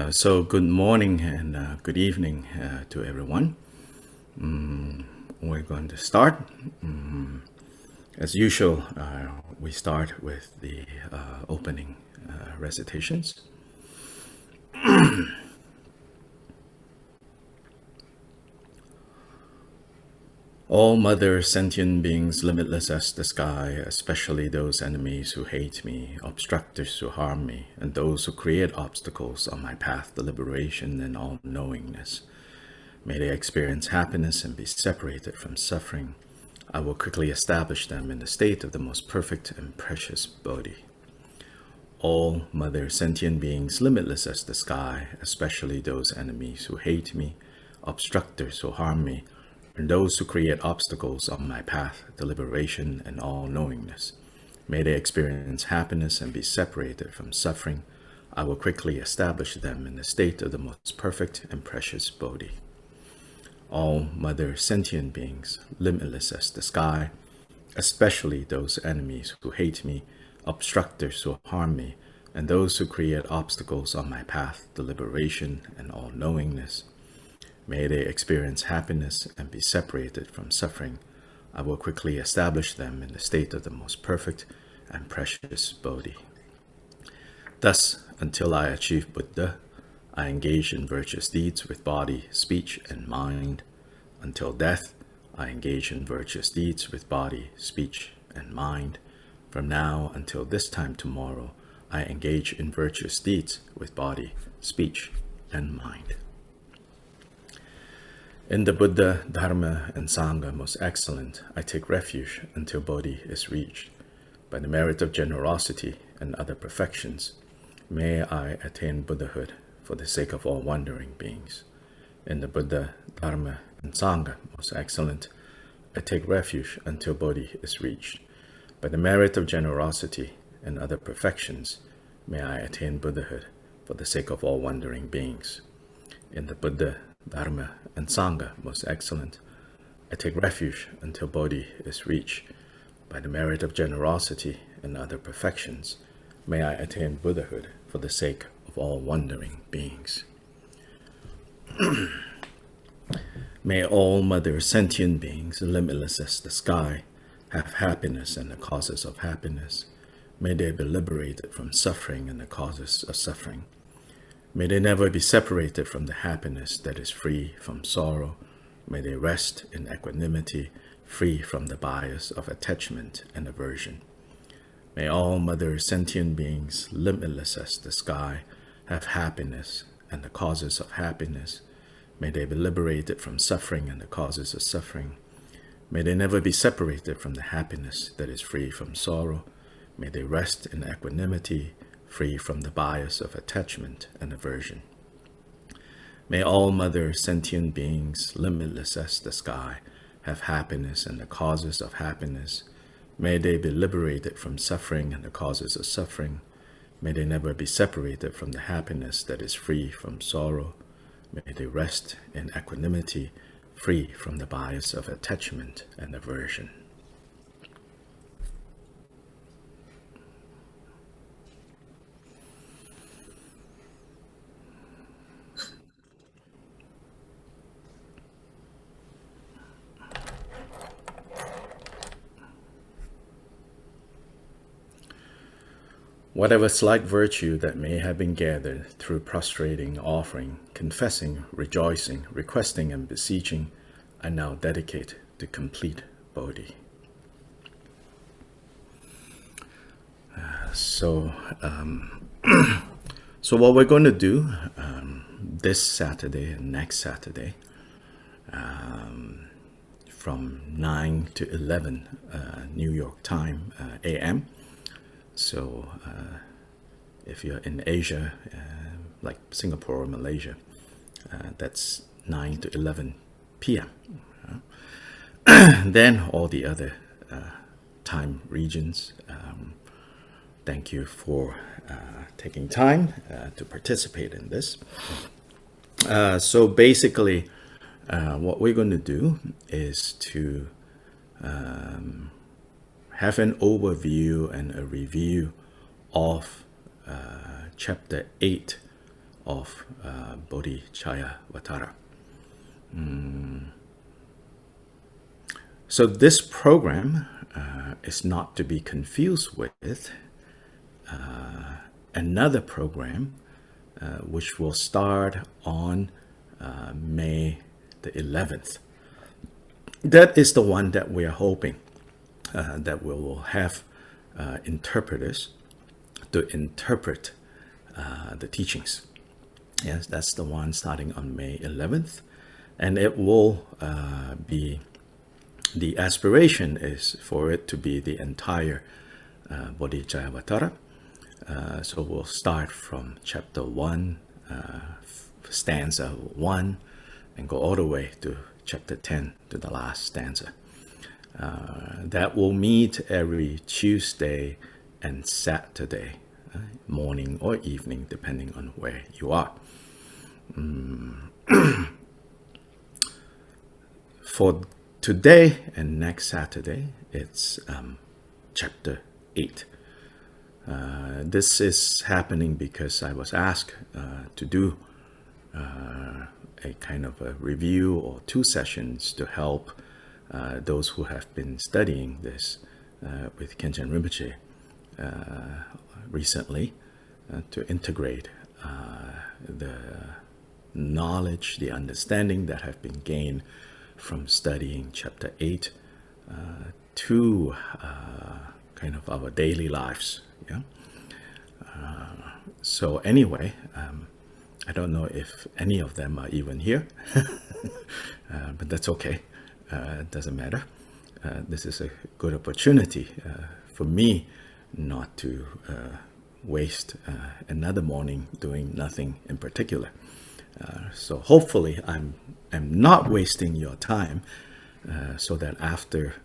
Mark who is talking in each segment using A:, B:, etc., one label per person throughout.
A: So good morning and good evening to everyone. We're going to start. As usual, we start with the opening recitations. All mother sentient beings, limitless as the sky, especially those enemies who hate me, obstructors who harm me, and those who create obstacles on my path to liberation and all-knowingness. May they experience happiness and be separated from suffering. I will quickly establish them in the state of the most perfect and precious Bodhi. All mother sentient beings, limitless as the sky, especially those enemies who hate me, obstructors who harm me, and those who create obstacles on my path to liberation and all-knowingness. May they experience happiness and be separated from suffering. I will quickly establish them in the state of the most perfect and precious Bodhi. All mother sentient beings, limitless as the sky, especially those enemies who hate me, obstructors who harm me, and those who create obstacles on my path to liberation and all-knowingness. May they experience happiness and be separated from suffering. I will quickly establish them in the state of the most perfect and precious Bodhi. Thus, until I achieve Buddha, I engage in virtuous deeds with body, speech, and mind. Until death, I engage in virtuous deeds with body, speech, and mind. From now until this time tomorrow, I engage in virtuous deeds with body, speech, and mind. In the Buddha, Dharma, and Sangha most excellent, I take refuge until Bodhi is reached. By the merit of generosity and other perfections, may I attain Buddhahood for the sake of all wandering beings. In the Buddha, Dharma, and Sangha most excellent, I take refuge until Bodhi is reached. By the merit of generosity and other perfections, may I attain Buddhahood for the sake of all wandering beings. In the Buddha, Dharma, and Sangha most excellent, I take refuge until Bodhi is reached. By the merit of generosity and other perfections, may I attain Buddhahood for the sake of all wandering beings. May all mother sentient beings, limitless as the sky, have happiness and the causes of happiness. May they be liberated from suffering and the causes of suffering. May they never be separated from the happiness that is free from sorrow. May they rest in equanimity, free from the bias of attachment and aversion. May all mother sentient beings, limitless as the sky, have happiness and the causes of happiness. May they be liberated from suffering and the causes of suffering. May they never be separated from the happiness that is free from sorrow. May they rest in equanimity, free from the bias of attachment and aversion. May all mother sentient beings, limitless as the sky, have happiness and the causes of happiness. May they be liberated from suffering and the causes of suffering. May they never be separated from the happiness that is free from sorrow. May they rest in equanimity, free from the bias of attachment and aversion. Whatever slight virtue that may have been gathered through prostrating, offering, confessing, rejoicing, requesting, and beseeching, I now dedicate to complete Bodhi. So what we're going to do this Saturday and next Saturday, from 9 to 11 New York time, a.m., So if you're in Asia, like Singapore or Malaysia, that's 9 to 11 p.m. Then all the other time regions, thank you for taking time to participate in this. So basically, what we're going to do is to have an overview and a review of Chapter 8 of Bodhicharyavatara. So this program is not to be confused with another program which will start on May the 11th. That is the one that we are hoping that we will have interpreters to interpret the teachings. Yes, that's the one starting on May 11th. And it will be, the aspiration is for it to be the entire Bodhicharyavatara. So we'll start from chapter 1, stanza 1, and go all the way to chapter 10, to the last stanza. That will meet every Tuesday and Saturday, morning or evening, depending on where you are. For today and next Saturday, it's chapter 8. This is happening because I was asked to do a kind of a review or 2 sessions to help those who have been studying this with Khenchen Rinpoche recently, to integrate the knowledge, the understanding that have been gained from studying chapter 8 to kind of our daily lives. Yeah. So anyway, I don't know if any of them are even here, but that's okay. It doesn't matter. This is a good opportunity for me not to waste another morning doing nothing in particular. So hopefully I'm not wasting your time, so that after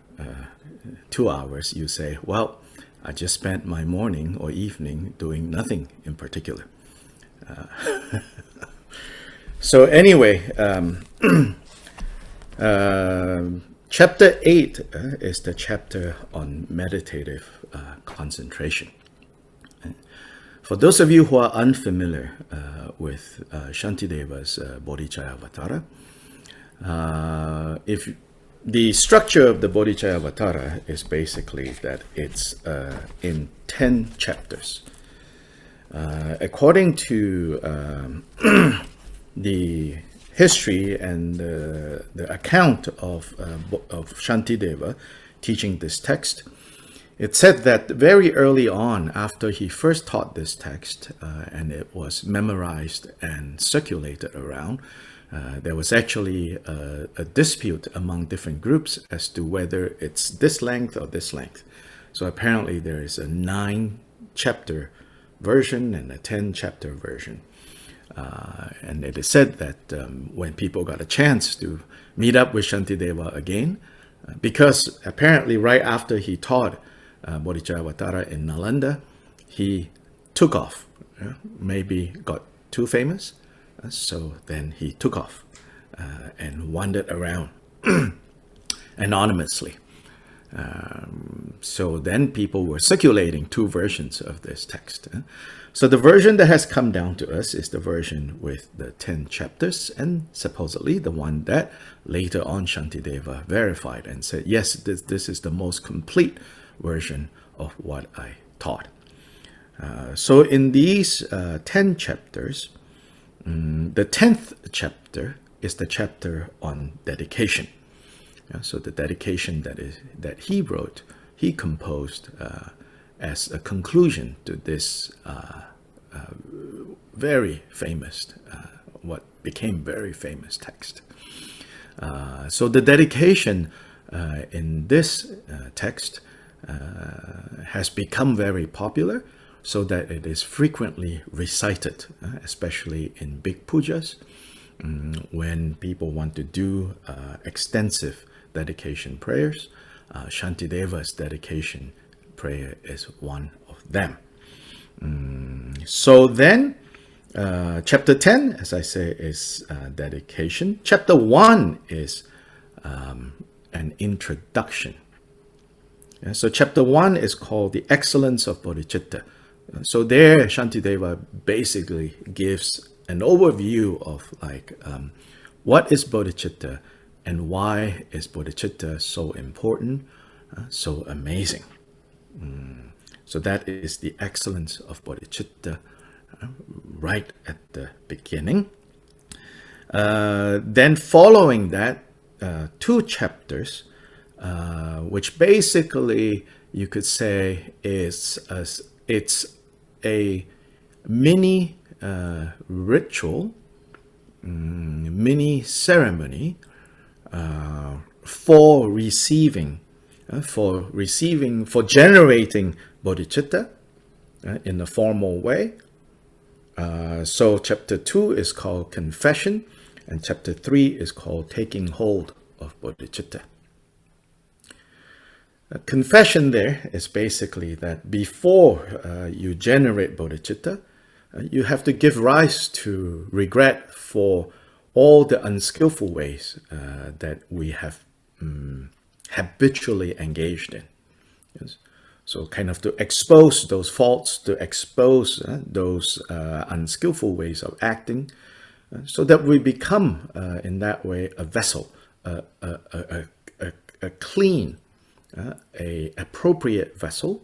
A: 2 hours you say, well, I just spent my morning or evening doing nothing in particular. So anyway, chapter 8 is the chapter on meditative concentration. For those of you who are unfamiliar with Shantideva's Bodhicharyavatara, if the structure of the Bodhicharyavatara is basically that it's in 10 chapters. According to the history and the account of Shantideva teaching this text, it said that very early on, after he first taught this text, and it was memorized and circulated around, there was actually a dispute among different groups as to whether it's this length or this length. So apparently there is a 9-chapter version and a 10-chapter version. And it is said that when people got a chance to meet up with Shantideva again, because apparently right after he taught Bodhicharyavatara in Nalanda, he took off, maybe got too famous, so then he took off and wandered around anonymously. So then people were circulating 2 versions of this text. So the version that has come down to us is the version with the 10 chapters, and supposedly the one that later on Shantideva verified and said, yes, this is the most complete version of what I taught. So in these 10 chapters, the 10th chapter is the chapter on dedication. So the dedication that he wrote, he composed as a conclusion to this very famous, what became very famous text. So the dedication in this text has become very popular, so that it is frequently recited, especially in big pujas, when people want to do extensive dedication prayers. Shantideva's dedication prayer is one of them. So then, chapter 10, as I say, is dedication. Chapter 1 is an introduction. So chapter 1 is called the Excellence of Bodhicitta. So there, Shantideva basically gives an overview of like what is bodhicitta and why is bodhicitta so important, so amazing. So that is the excellence of bodhicitta right at the beginning. Then following that, 2 chapters, which basically you could say is it's a mini ritual, mini ceremony for generating bodhicitta in a formal way. So chapter 2 is called Confession, and chapter 3 is called Taking Hold of Bodhicitta. Confession there is basically that before you generate bodhicitta, you have to give rise to regret for all the unskillful ways that we have habitually engaged in. Yes? So kind of to expose those faults, to expose those unskillful ways of acting, so that we become, in that way, a vessel, a clean, a appropriate vessel,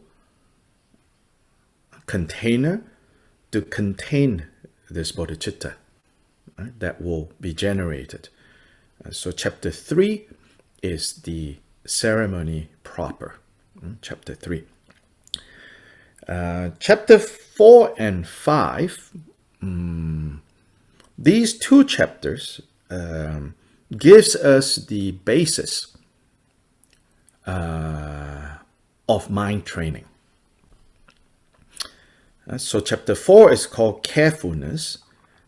A: container to contain this bodhicitta that will be generated. So chapter 3 is the ceremony proper. Chapter 3. Chapter 4 and 5, these 2 chapters gives us the basis of mind training. So chapter 4 is called Carefulness.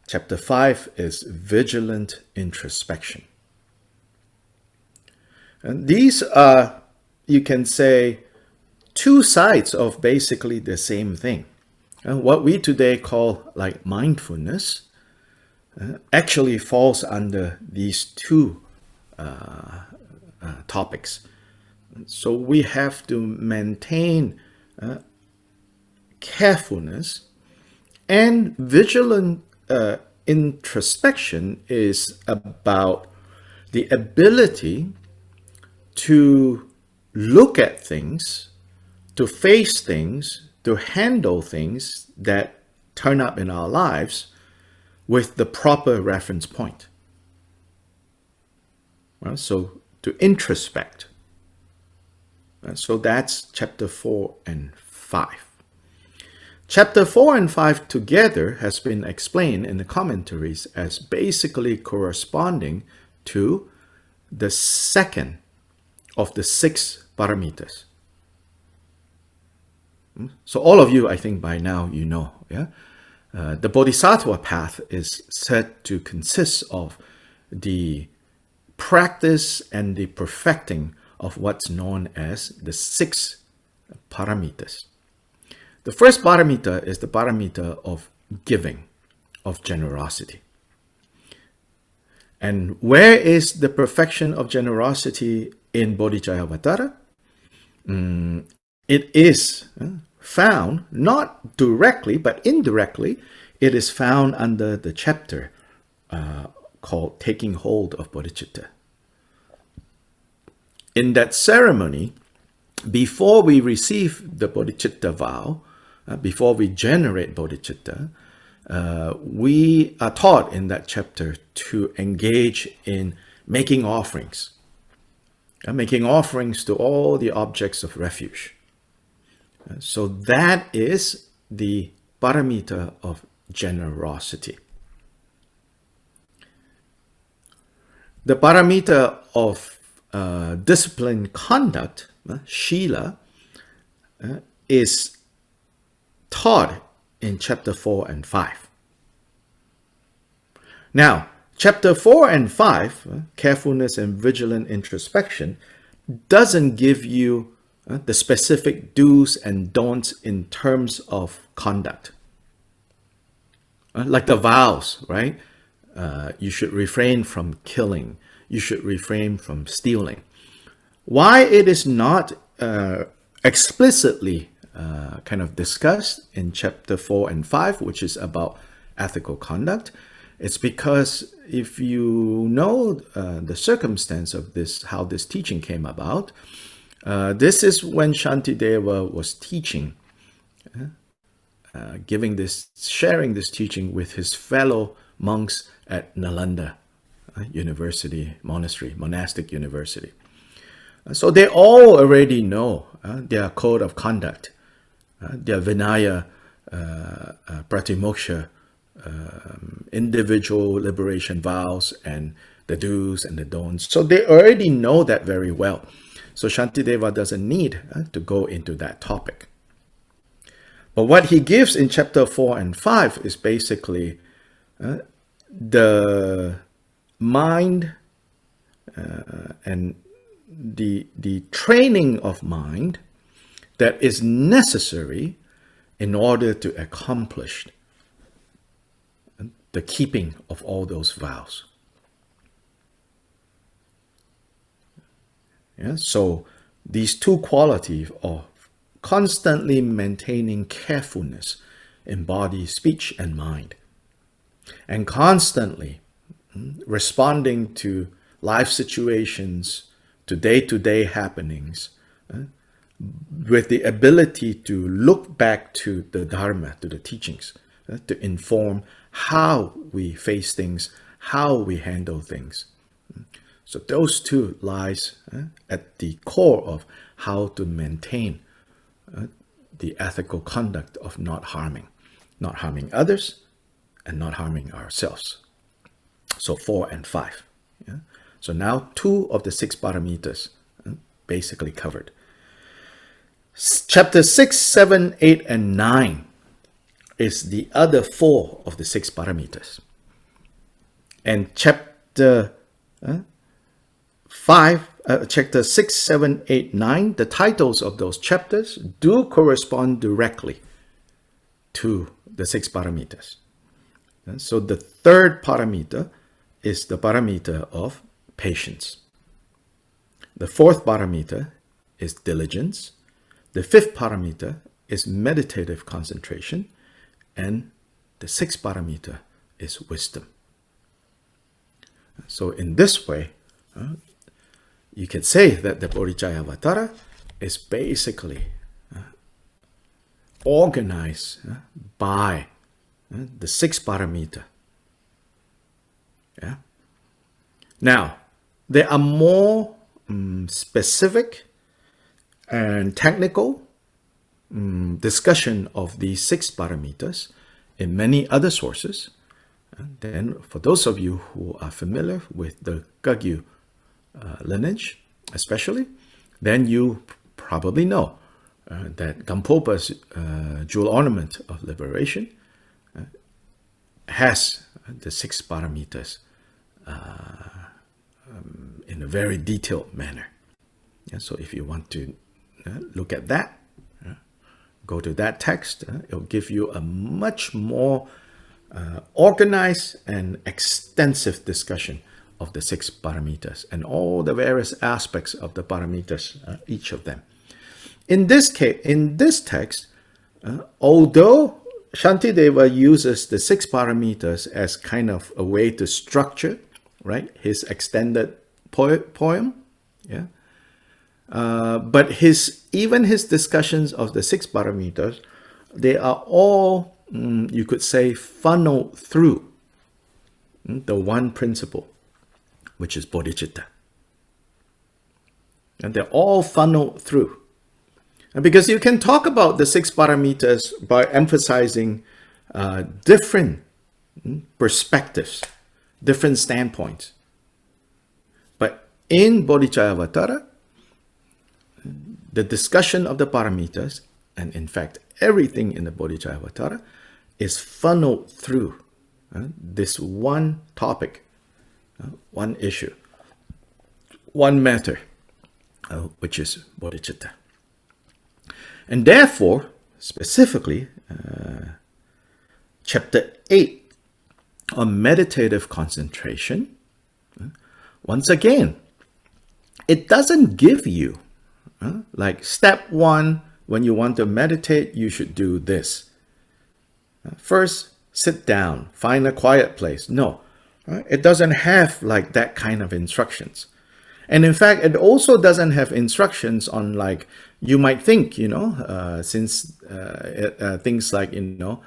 A: Chapter 5 is Vigilant Introspection. And these are, you can say, 2 sides of basically the same thing. What we today call like mindfulness actually falls under these 2 topics. So we have to maintain carefulness, and vigilant introspection is about the ability to look at things, to face things, to handle things that turn up in our lives with the proper reference point. Well, so to introspect. So that's chapter 4 and 5. Chapter 4 and 5 together has been explained in the commentaries as basically corresponding to the second of the 6 paramitas. So all of you, I think by now you know, yeah? The Bodhisattva path is said to consist of the practice and the perfecting of what's known as the 6 paramitas. The first paramita is the paramita of giving, of generosity. And where is the perfection of generosity in Bodhicharyavatara? It is found, not directly, but indirectly, it is found under the chapter called Taking Hold of Bodhicitta. In that ceremony, before we receive the bodhicitta vow, before we generate bodhicitta, we are taught in that chapter to engage in making offerings. Making offerings to all the objects of refuge. So that is the paramita of generosity. The paramita of disciplined conduct, shila, is taught in chapter 4 and 5. Now, chapter 4 and 5, carefulness and vigilant introspection, doesn't give you the specific do's and don'ts in terms of conduct. Like the vows, right? You should refrain from killing. You should refrain from stealing. Why it is not explicitly kind of discussed in chapter 4 and 5, which is about ethical conduct, it's because if you know the circumstance of this, how this teaching came about, this is when Shantideva was teaching, sharing this teaching with his fellow monks at Nalanda monastic university. So they all already know their code of conduct, their Vinaya, Pratimoksha, individual liberation vows, and the do's and the don'ts. So they already know that very well. So Shantideva doesn't need to go into that topic. But what he gives in chapter 4 and 5 is basically the mind and the training of mind that is necessary in order to accomplish the keeping of all those vows. Yeah, so these two qualities of constantly maintaining carefulness in body, speech, and mind, and constantly responding to life situations, to day-to-day happenings, with the ability to look back to the Dharma, to the teachings, to inform how we face things, how we handle things. So those two lies at the core of how to maintain the ethical conduct of not harming others and not harming ourselves. So 4 and 5. Yeah? So now 2 of the 6 paramitas basically covered. Chapter 6, 7, 8, and 9 is the other 4 of the 6 paramitas. And chapter 6, 7, 8, 9, the titles of those chapters do correspond directly to the 6 paramitas. So the 3rd paramita is the paramita of patience. The 4th paramita is diligence. The 5th paramita is meditative concentration. And the 6th paramita is wisdom. So in this way, you can say that the Bodhicharyavatara is basically organized by the 6 paramita. Yeah. Now, there are more specific and technical discussion of these 6 paramitas in many other sources. Then, for those of you who are familiar with the Kagyu lineage, especially, then you probably know that Gampopa's jewel ornament of liberation has the 6 paramitas in a very detailed manner. Yeah, so if you want to look at that, go to that text. It'll give you a much more organized and extensive discussion of the 6 paramitas and all the various aspects of the paramitas, each of them. In this case, in this text, although Shantideva uses the 6 paramitas as kind of a way to structure, right, his extended poem, yeah. But even his discussions of the 6 paramitas, they are all, you could say, funneled through the one principle, which is bodhicitta. And they're all funneled through. And because you can talk about the 6 paramitas by emphasizing different perspectives, different standpoints. But in Bodhicharyavatara, the discussion of the paramitas, and in fact everything in the Bodhicharyavatara, is funneled through this one topic, one issue, one matter, which is bodhicitta. And therefore, specifically, chapter 8 on meditative concentration, once again, it doesn't give you like step 1, when you want to meditate, you should do this. First, sit down, find a quiet place. No, right? It doesn't have like that kind of instructions. And in fact, it also doesn't have instructions on, like, you might think, you know, things like, you know,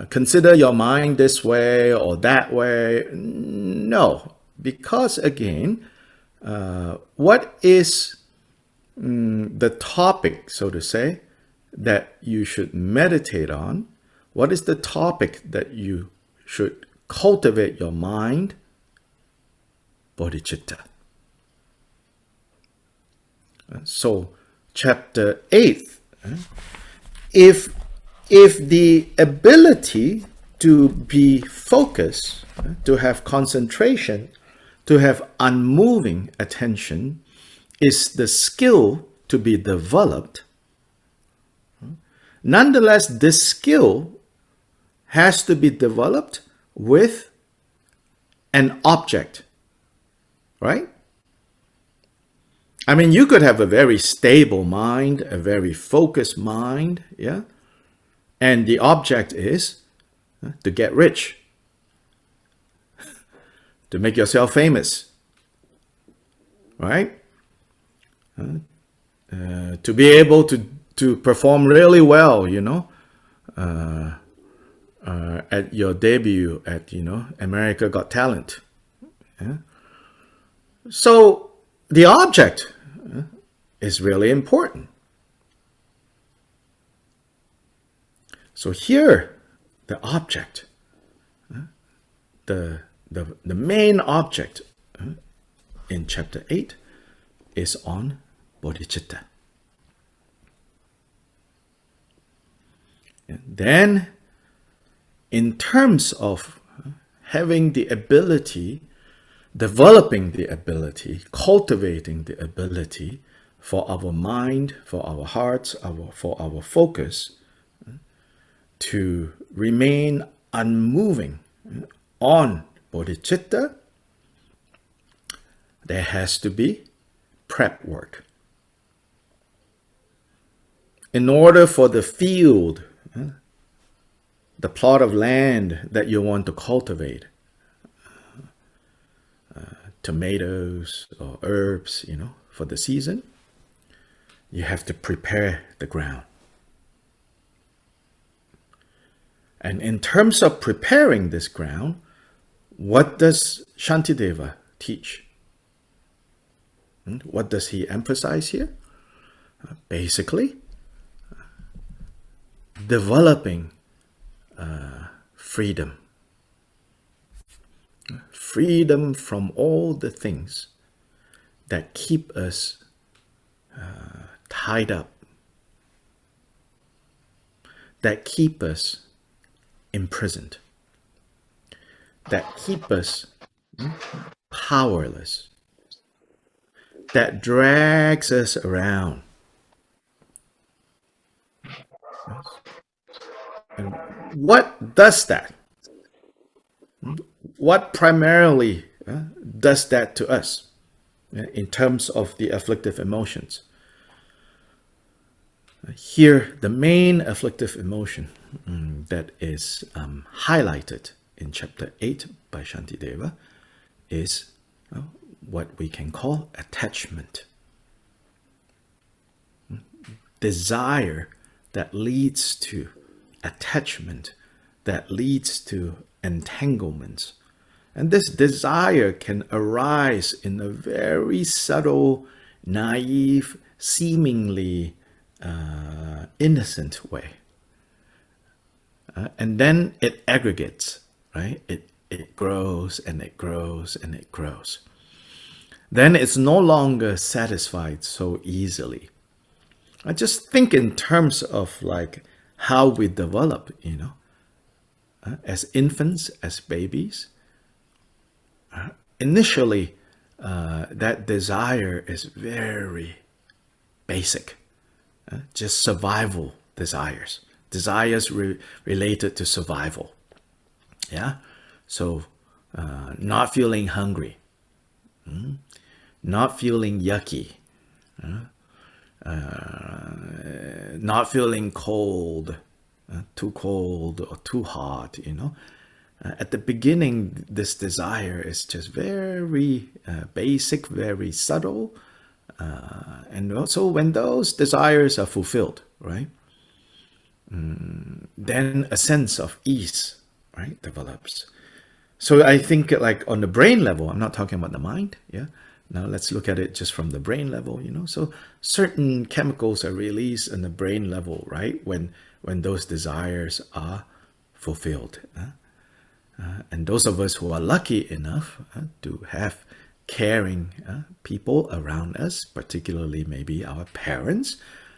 A: consider your mind this way or that way. No, because again, what is the topic, so to say, that you should meditate on? What is the topic that you should cultivate your mind? Bodhicitta. So, chapter 8, if the ability to be focused, to have concentration, to have unmoving attention is the skill to be developed, nonetheless, this skill has to be developed with an object, right? I mean, you could have a very stable mind, a very focused mind, yeah? And the object is to get rich, to make yourself famous, right? To be able to perform really well, you know, at your debut at, you know, America Got Talent. Yeah? So the object is really important. So here, the object, the main object in chapter 8 is on bodhicitta. And then, in terms of having the ability, developing the ability, cultivating the ability for our mind, for our hearts, for our focus, to remain unmoving on bodhicitta, there has to be prep work. In order for the field, the plot of land that you want to cultivate, tomatoes or herbs, you know, for the season, you have to prepare the ground. And in terms of preparing this ground, what does Shantideva teach? What does he emphasize here? Basically, developing freedom. Freedom from all the things that keep us tied up, that keep us imprisoned, that keep us powerless, that drags us around. And what does that? What primarily does that to us in terms of the afflictive emotions? Here, the main afflictive emotion that is highlighted in chapter 8 by Shantideva is what we can call attachment. Desire that leads to attachment, that leads to entanglements. And this desire can arise in a very subtle, naive, seemingly innocent way. And then it aggregates, right? It grows and it grows and it grows. Then it's no longer satisfied so easily. I just think in terms of like how we develop, you know, as infants, as babies. Initially, that desire is very basic, just survival desires related to survival. Yeah, so not feeling hungry, not feeling yucky, not feeling cold, too cold or too hot, at the beginning, this desire is just very basic, very subtle. And also when those desires are fulfilled, right? Then a sense of ease, right, develops. So I think like on the brain level, I'm not talking about the mind, yeah? Now let's look at it just from the brain level, So certain chemicals are released in the brain level, right? When those desires are fulfilled. And those of us who are lucky enough to have caring people around us, particularly maybe our parents,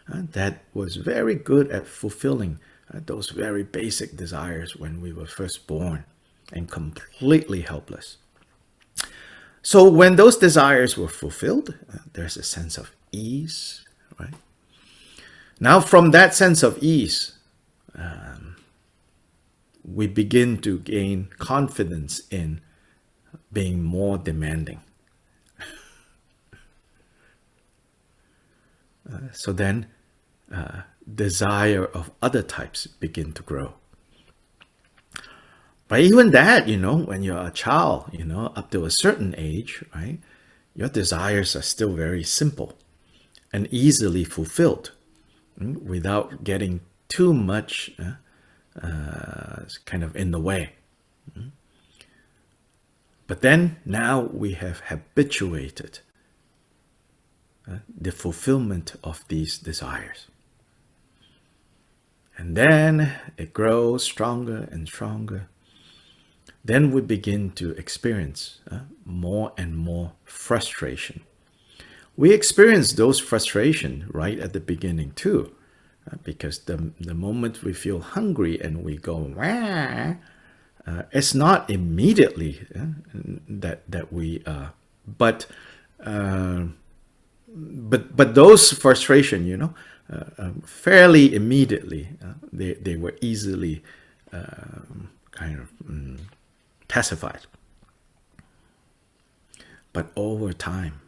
A: that was very good at fulfilling those very basic desires when we were first born and completely helpless. So when those desires were fulfilled, there's a sense of ease, right? Now from that sense of ease, we begin to gain confidence in being more demanding. So then desire of other types begin to grow. But even that, when you're a child, up to a certain age, right, your desires are still very simple and easily fulfilled without getting too much kind of in the way. But then now we have habituated the fulfillment of these desires. And then it grows stronger and stronger. Then we begin to experience more and more frustration. We experience those frustration right at the beginning too, because the moment we feel hungry and we go, wah, it's not immediately that we, but those frustration, fairly immediately, they were easily kind of pacified. But over time,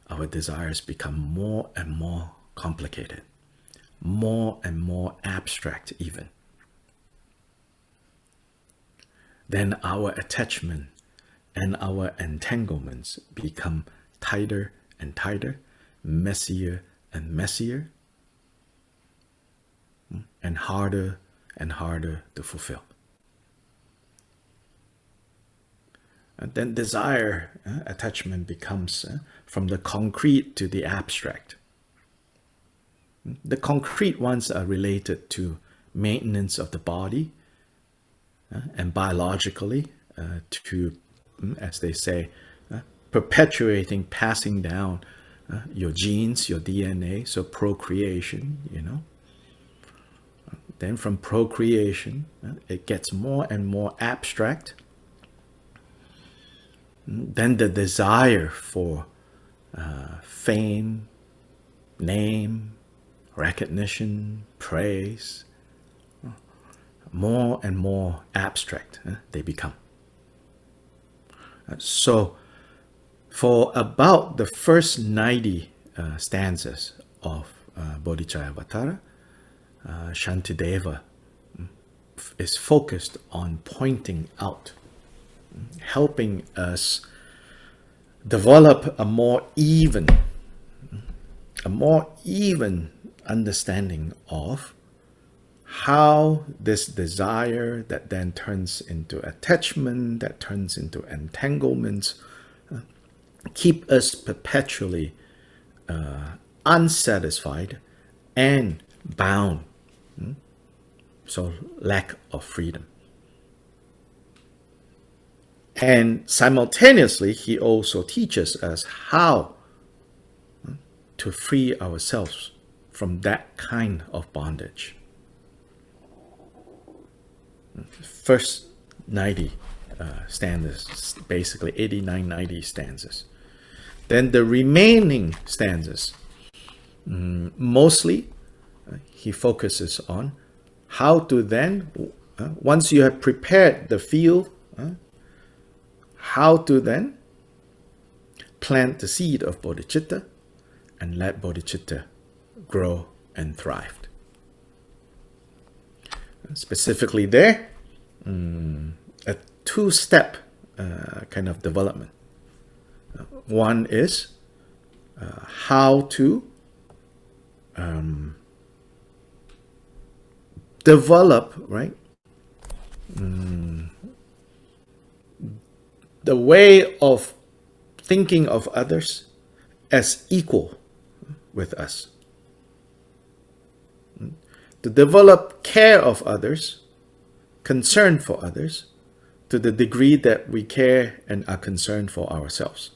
A: our desires become more and more complicated, more and more abstract even. Then our attachment and our entanglements become tighter and tighter, messier and messier, and harder to fulfill. And then desire, attachment becomes from the concrete to the abstract. The concrete ones are related to maintenance of the body and biologically to, as they say, perpetuating, passing down your genes, your DNA, so procreation, Then from procreation, it gets more and more abstract. Then the desire for fame, name, recognition, praise, more and more abstract they become. So for about the first 90 stanzas of Bodhicharyavatara, Shantideva is focused on pointing out, helping us develop a more even understanding of how this desire that then turns into attachment, that turns into entanglements, keep us perpetually unsatisfied and bound. So lack of freedom. And simultaneously, he also teaches us how to free ourselves from that kind of bondage. First 90 stanzas, basically 89, 90 stanzas. Then the remaining stanzas, mostly he focuses on how to then, once you have prepared the field, how to then plant the seed of bodhicitta and let bodhicitta grow and thrive. Specifically there, a two-step kind of development. One is how to develop, right, the way of thinking of others as equal with us. To develop care of others, concern for others, to the degree that we care and are concerned for ourselves.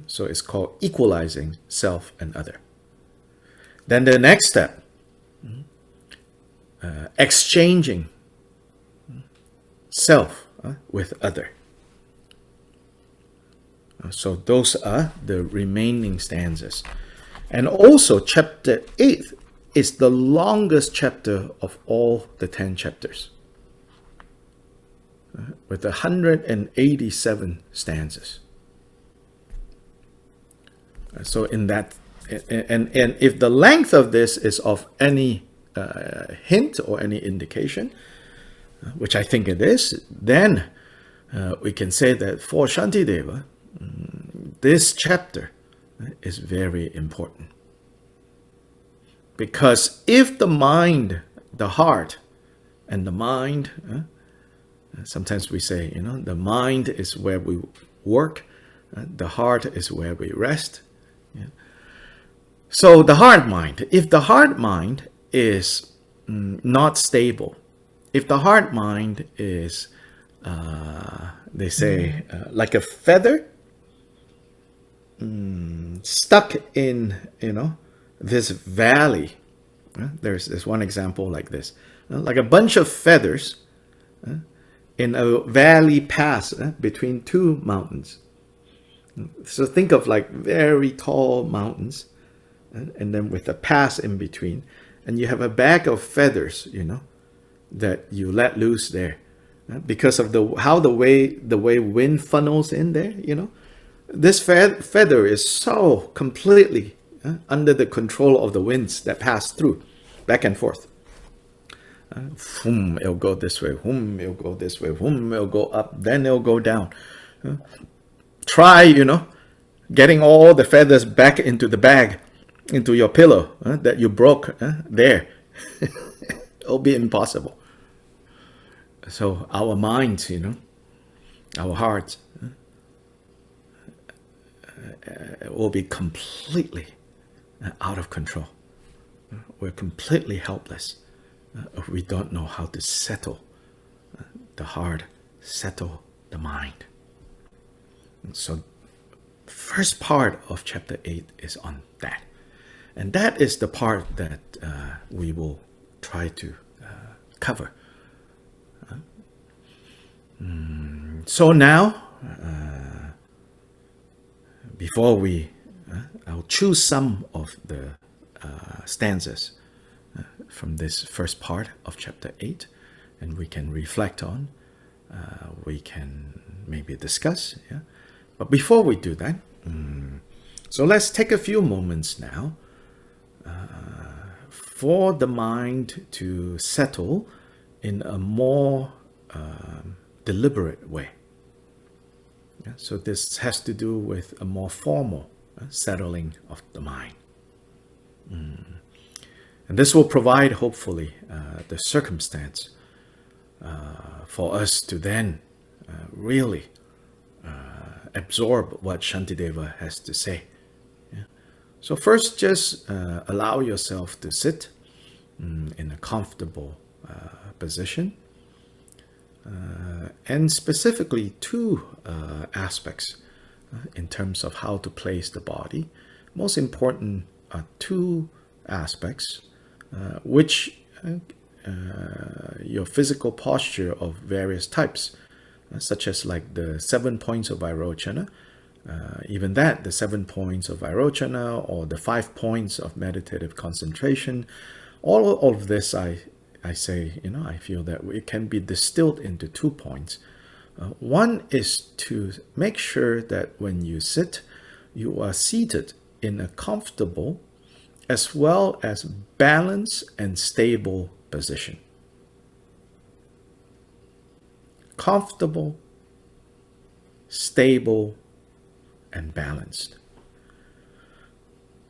A: So it's called equalizing self and other. Then the next step, exchanging self with other. So those are the remaining stanzas. And also chapter 8 is the longest chapter of all the 10 chapters, with 187 stanzas. So in that, and if the length of this is of any hint or any indication, which I think it is, then we can say that for Shantideva, this chapter is very important. Because if the mind, the heart, and the mind, sometimes we say, the mind is where we work, the heart is where we rest. So the heart mind, if the heart mind is not stable, if the heart mind is, they say, like a feather stuck in, this valley. There's one example like this, like a bunch of feathers in a valley pass between two mountains. So think of like very tall mountains, and then with a pass in between, and you have a bag of feathers, that you let loose there, because of the way wind funnels in there. This feather is so completely under the control of the winds that pass through, back and forth. It'll go this way, it'll go this way, it'll go up, then it'll go down. Try, getting all the feathers back into the bag, into your pillow that you broke there. It'll be impossible. So our minds, our hearts, will be completely out of control. We're completely helpless if we don't know how to settle the heart, settle the mind. So first part of chapter 8 is on that. And that is the part that we will try to cover. So now, before I'll choose some of the stanzas from this first part of chapter 8, and we can reflect on, we can maybe discuss. Yeah? But before we do that, so let's take a few moments now for the mind to settle in a more deliberate way. Yeah? So this has to do with a more formal settling of the mind. And this will provide, hopefully, the circumstance for us to then really absorb what Shantideva has to say. Yeah? So first, just allow yourself to sit in a comfortable position. And specifically two aspects in terms of how to place the body. Most important are two aspects which your physical posture of various types, such as like the 7 points of Vairochana, even that, the 7 points of Vairochana or the 5 points of meditative concentration, all of this I say, I feel that it can be distilled into 2 points. One is to make sure that when you sit, you are seated in a comfortable as well as balanced and stable position. comfortable, stable, and balanced.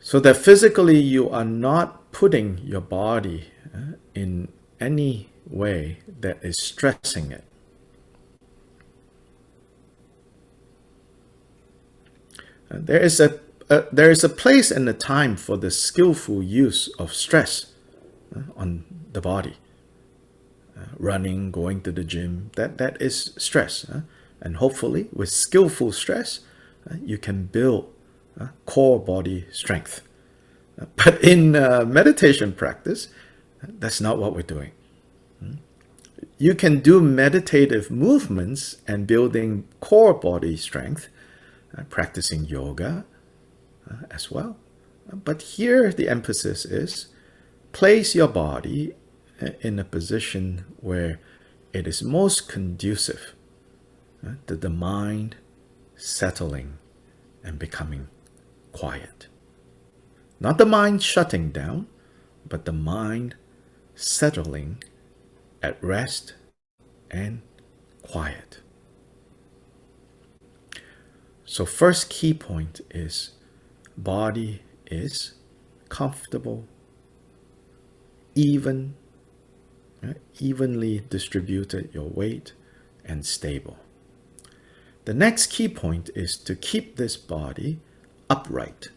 A: So that physically you are not putting your body in any way that is stressing it. There is a place and a time for the skillful use of stress on the body. Running, going to the gym, that is stress. And hopefully with skillful stress, you can build core body strength. But in meditation practice, that's not what we're doing. You can do meditative movements and building core body strength, practicing yoga as well. But here the emphasis is place your body in a position where it is most conducive to the mind settling and becoming quiet. Not the mind shutting down, but the mind settling at rest and quiet. So first key point is body is comfortable, evenly distributed your weight, and stable. The next key point is to keep this body upright.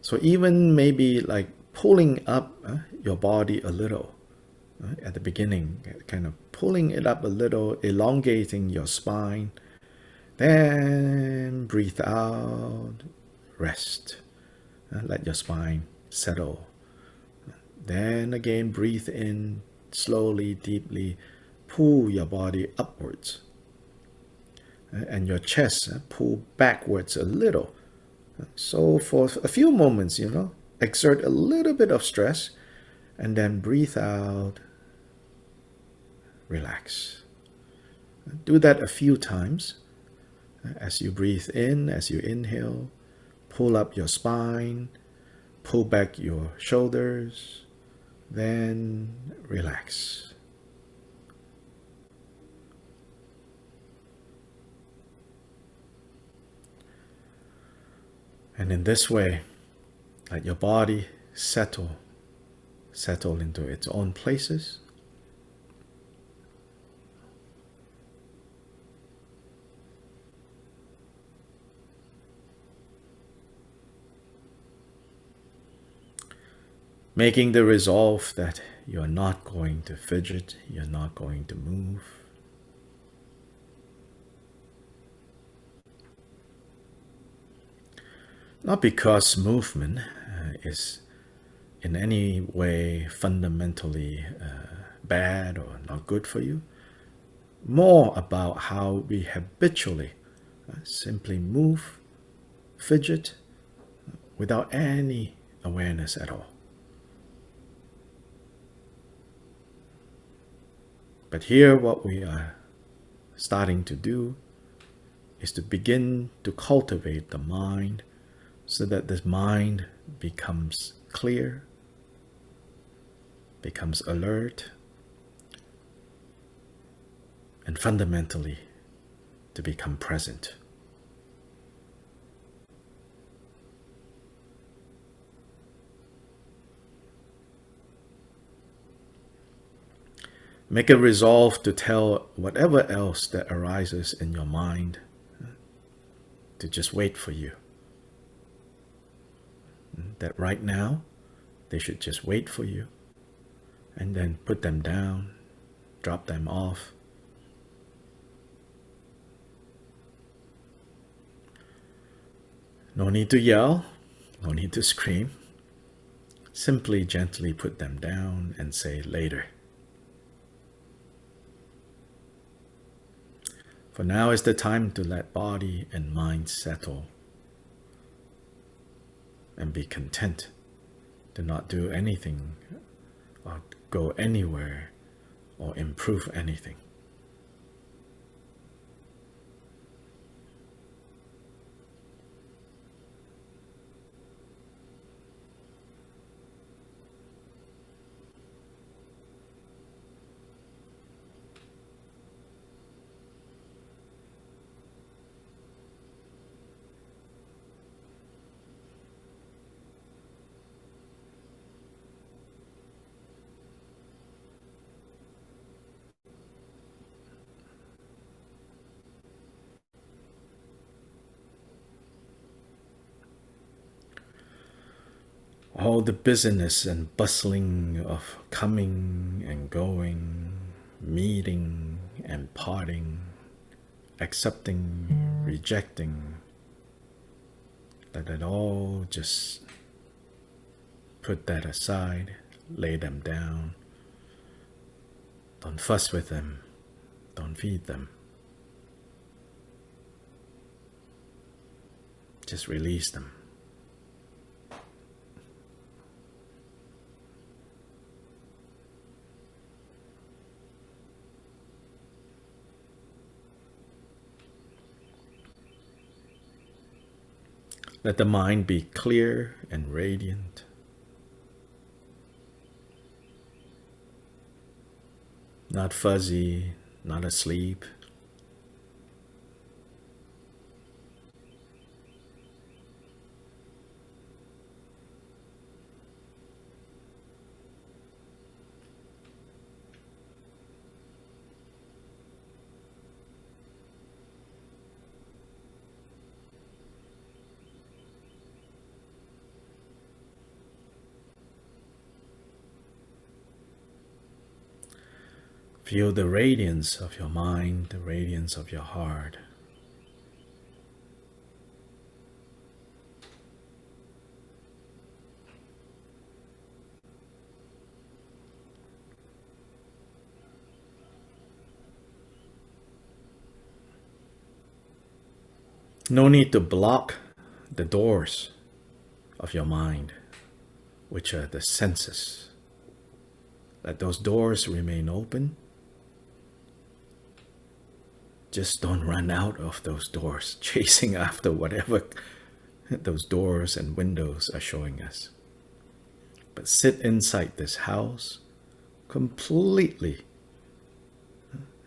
A: So even maybe like pulling up your body a little at the beginning, kind of pulling it up a little, elongating your spine. Then breathe out, rest. Let your spine settle. Then again, breathe in slowly, deeply. Pull your body upwards. And your chest pull backwards a little. So for a few moments, exert a little bit of stress and then breathe out, relax. Do that a few times. As you breathe in, as you inhale, pull up your spine, pull back your shoulders, then relax. And in this way, let your body settle into its own places. Making the resolve that you're not going to fidget, you're not going to move. Not because movement is in any way fundamentally bad or not good for you. More about how we habitually simply move, fidget, without any awareness at all. But here what we are starting to do is to begin to cultivate the mind so that this mind becomes clear, becomes alert, and fundamentally to become present. Make a resolve to tell whatever else that arises in your mind to just wait for you. That right now, they should just wait for you, and then put them down, drop them off. No need to yell, no need to scream. Simply gently put them down and say later. For now is the time to let body and mind settle and be content to not do anything or go anywhere or improve anything. all the busyness and bustling of coming and going, meeting and parting, accepting, rejecting, let it all just put that aside, lay them down. Don't fuss with them, don't feed them. Just release them. Let the mind be clear and radiant. Not fuzzy, not asleep. Feel the radiance of your mind, the radiance of your heart. No need to block the doors of your mind, which are the senses. Let those doors remain open. Just don't run out of those doors, chasing after whatever those doors and windows are showing us. But sit inside this house completely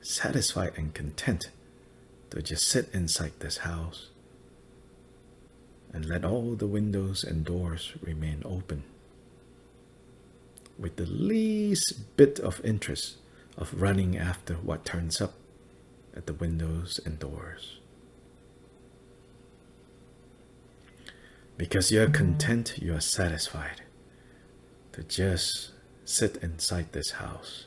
A: satisfied and content to just sit inside this house and let all the windows and doors remain open with the least bit of interest of running after what turns up at the windows and doors. Because you're content, you are satisfied to just sit inside this house.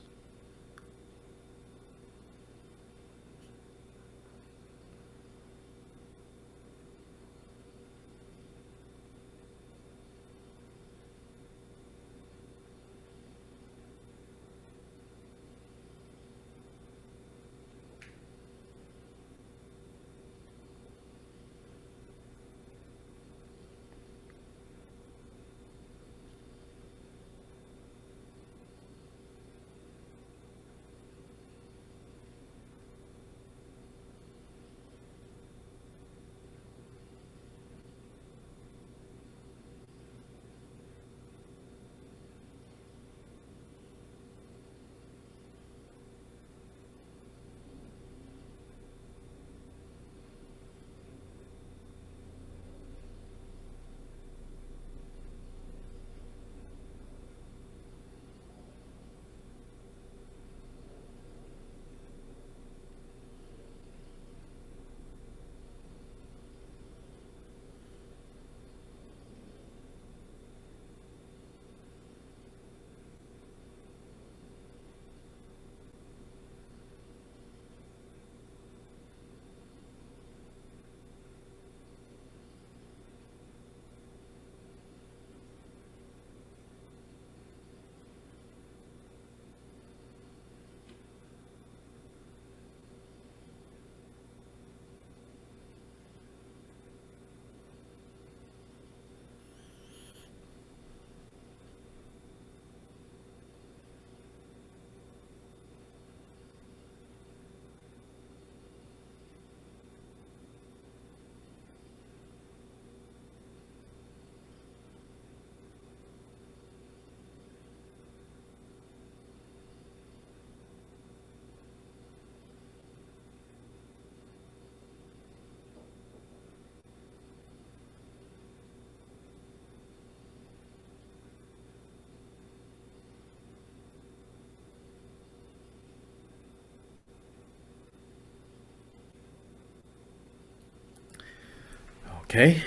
A: Okay.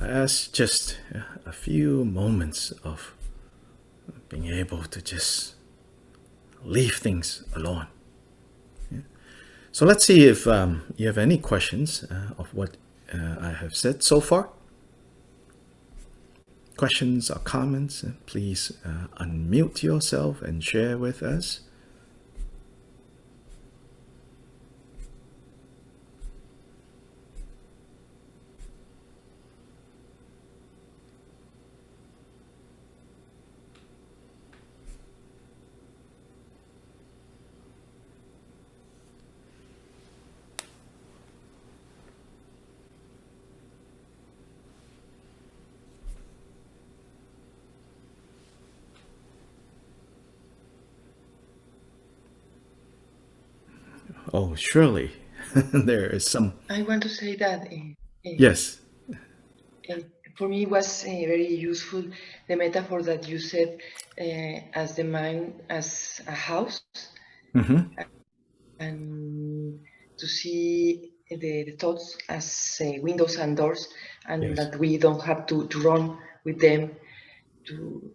A: as just a few moments of being able to just leave things alone. So let's see if you have any questions of what I have said so far. Questions or comments, please unmute yourself and share with us. Oh, surely there is some.
B: I want to say that
A: Yes.
B: for me it was very useful the metaphor that you said as the mind as a house, and to see the thoughts as windows and doors, and
A: Yes.
B: that we don't have to run with them. To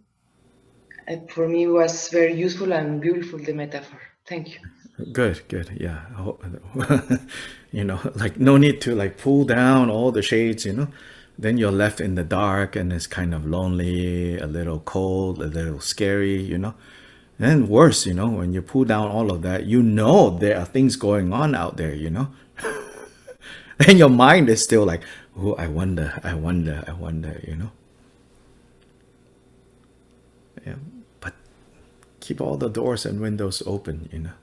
B: For me, it was very useful and beautiful the metaphor. Thank you.
A: Good, good. Yeah. Like no need to like pull down all the shades. Then you're left in the dark and it's kind of lonely, a little cold, a little scary. And worse, when you pull down all of that, there are things going on out there. And your mind is still like, oh, I wonder. Yeah. But keep all the doors and windows open.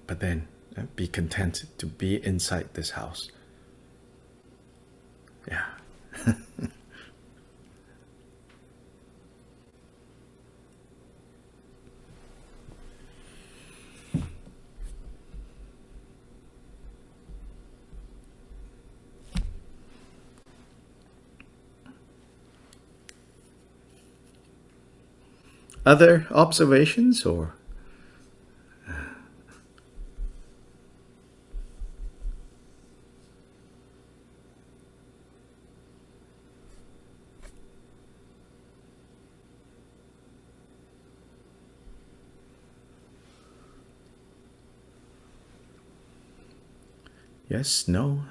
A: But then be content to be inside this house. Yeah. Other observations or? Yes, no.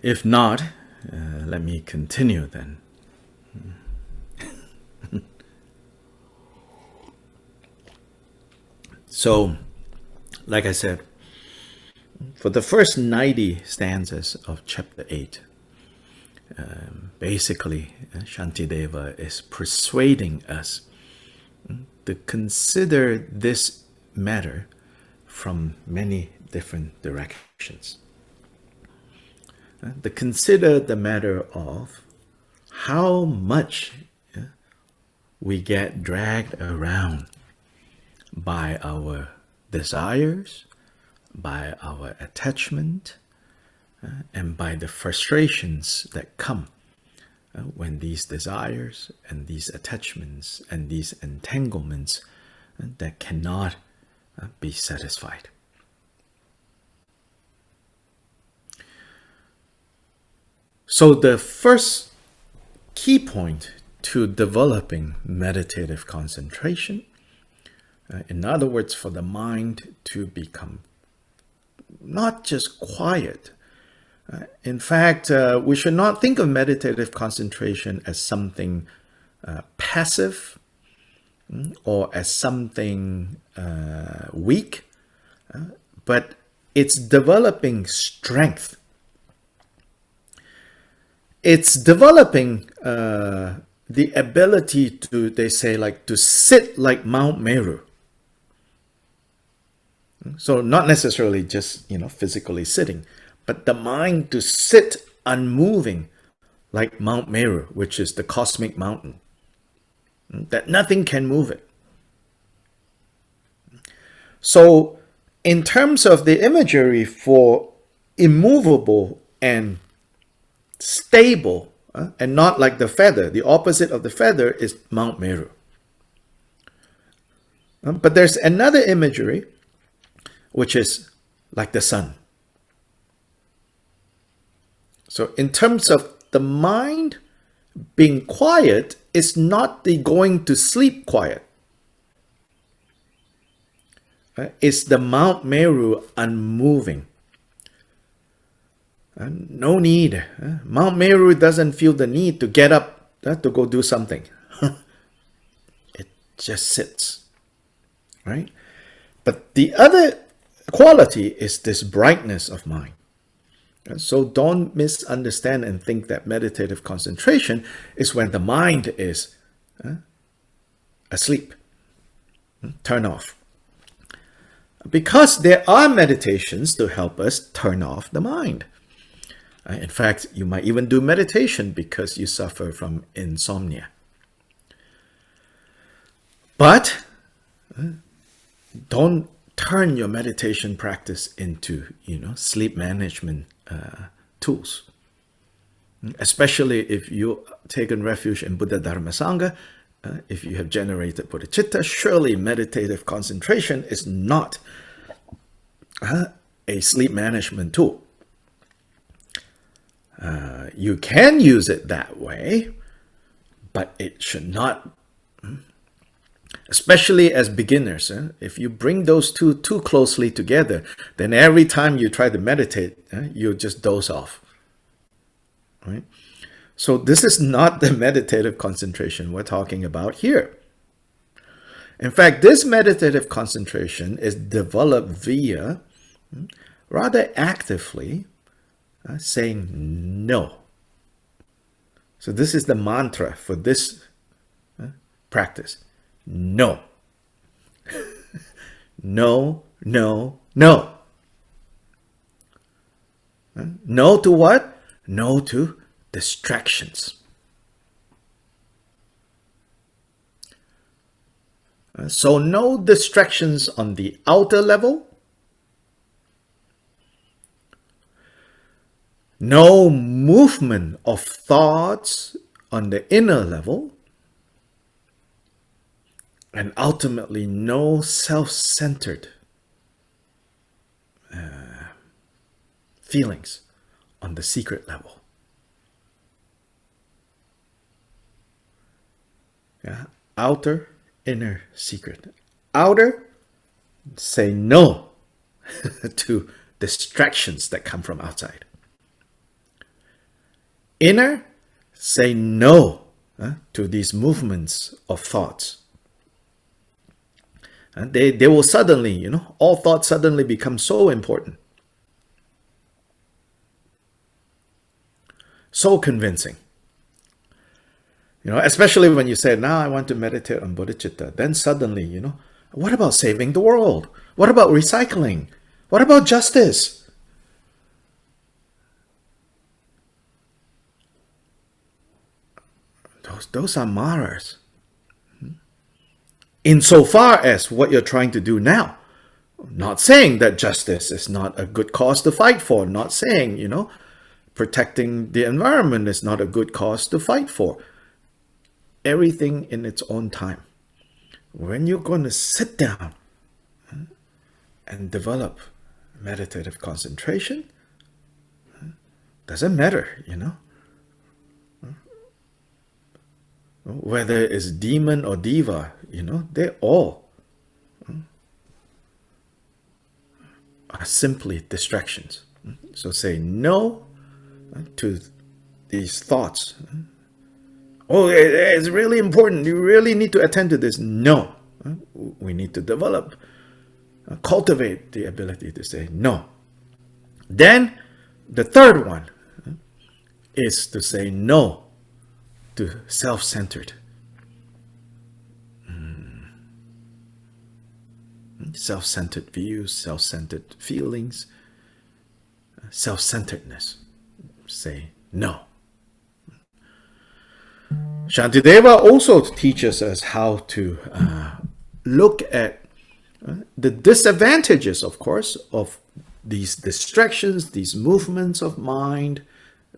A: If not, let me continue then. So, like I said, for the first 90 stanzas of chapter 8, basically, Shantideva is persuading us to consider this matter from many different directions. To consider the matter of how much we get dragged around by our desires, by our attachment, and by the frustrations that come when these desires and these attachments and these entanglements that cannot be satisfied. So the first key point to developing meditative concentration, in other words, for the mind to become not just quiet. In fact, we should not think of meditative concentration as something passive or as something weak, but it's developing strength. It's developing the ability to, they say, like to sit like Mount Meru. So not necessarily just, physically sitting, but the mind to sit unmoving like Mount Meru, which is the cosmic mountain, that nothing can move it. So in terms of the imagery for immovable and stable, and not like the feather, the opposite of the feather is Mount Meru. But there's another imagery which is like the sun. So in terms of the mind being quiet, it's not the going to sleep quiet. It's the Mount Meru unmoving. No need. Mount Meru doesn't feel the need to get up to go do something. It just sits. Right? But the other quality is this brightness of mind. So don't misunderstand and think that meditative concentration is when the mind is asleep. Turn off. Because there are meditations to help us turn off the mind. In fact, you might even do meditation because you suffer from insomnia. But don't turn your meditation practice into, sleep management tools. Especially if you've taken refuge in Buddha Dharma Sangha, if you have generated bodhicitta, surely meditative concentration is not a sleep management tool. You can use it that way, but it should not, especially as beginners. If you bring those two too closely together, then every time you try to meditate, you just doze off. Right? So this is not the meditative concentration we're talking about here. In fact, this meditative concentration is developed via rather actively saying no. So this is the mantra for this practice. No. No, no, no. No to what? No to distractions. So no distractions on the outer level. No movement of thoughts on the inner level. And ultimately, no self-centered feelings on the secret level. Yeah. Outer, inner, secret. Outer, say no to distractions that come from outside. Inner, say no to these movements of thoughts. And they will suddenly, all thoughts suddenly become so important. So convincing. Especially when you say, now I want to meditate on bodhicitta. Then suddenly, what about saving the world? What about recycling? What about justice? Those are maras. Insofar as what you're trying to do now. Not saying that justice is not a good cause to fight for. Not saying, protecting the environment is not a good cause to fight for. Everything in its own time. When you're going to sit down and develop meditative concentration, doesn't matter, whether it's demon or diva, they all are simply distractions. So say no to these thoughts. Oh, it's really important. You really need to attend to this. No. We need to develop, cultivate the ability to say no. Then the third one is to say no to self-centered. Self-centered views, self-centered feelings, self-centeredness. Say no. Shantideva also teaches us how to look at The disadvantages, of course, of these distractions, these movements of mind,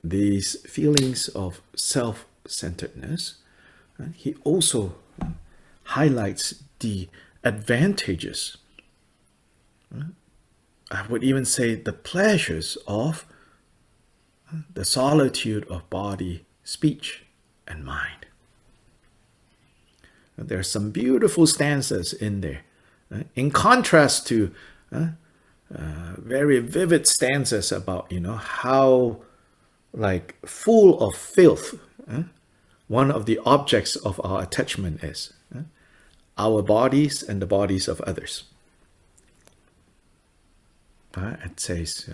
A: these feelings of self-centeredness, he also highlights the advantages. I would even say the pleasures of the solitude of body, speech, and mind. There are some beautiful stanzas in there, in contrast to very vivid stanzas about, how like full of filth one of the objects of our attachment is, our bodies and the bodies of others. It says,